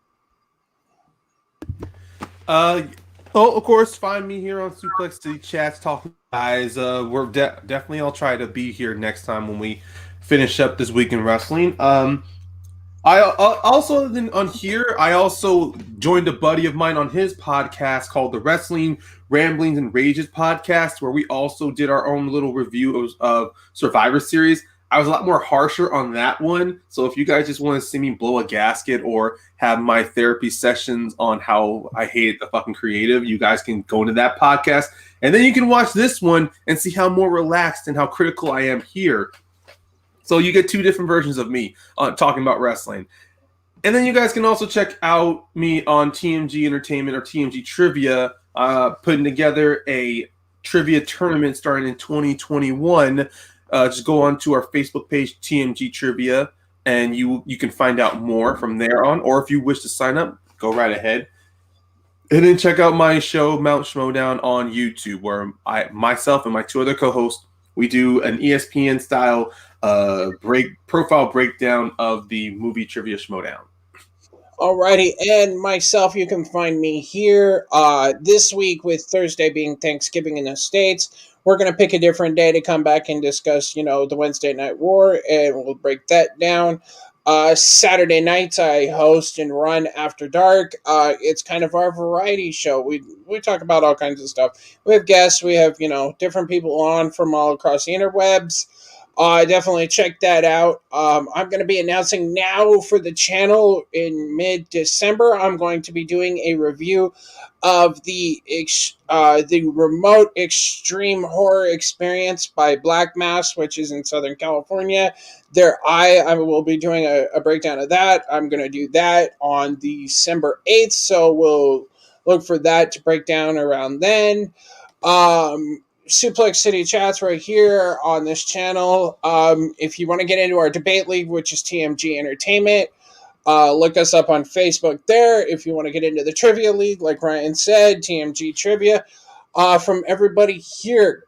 Of course, find me here on Suplex CIty Chats, talking guys. We're definitely. I'll try to be here next time when we finish up this week in wrestling. I also on here. I also joined a buddy of mine on his podcast called the Wrestling Ramblings and Rages podcast, where we also did our own little review of Survivor Series. I was a lot more harsher on that one. So if you guys just want to see me blow a gasket or have my therapy sessions on how I hate the fucking creative, you guys can go into that podcast. And then you can watch this one and see how more relaxed and how critical I am here. So you get 2 different versions of me talking about wrestling. And then you guys can also check out me on TMG Entertainment or TMG Trivia, putting together a trivia tournament starting in 2021. Just go on to our Facebook page, TMG Trivia, and you can find out more from there on. Or if you wish to sign up, go right ahead. And then check out my show, Mount Schmodown, on YouTube, where myself and my 2 other co-hosts, we do an ESPN-style profile breakdown of the movie Trivia Schmodown. Alrighty, and myself, you can find me here this week with Thursday being Thanksgiving in the States. We're going to pick a different day to come back and discuss, the Wednesday Night War, and we'll break that down. Saturday nights, I host and run After Dark. It's kind of our variety show. We talk about all kinds of stuff. We have guests. We have, different people on from all across the interwebs. Definitely check that out. I'm going to be announcing now for the channel in mid-December. I'm going to be doing a review of the remote extreme horror experience by Black Mass, which is in Southern California. I will be doing a breakdown of that. I'm going to do that on December 8th, so we'll look for that to break down around then. Suplex CIty Chats right here on this channel. If you want to get into our debate league, which is TMG Entertainment, look us up on Facebook there. If you want to get into the trivia league, like Ryan said, TMG Trivia. From everybody here,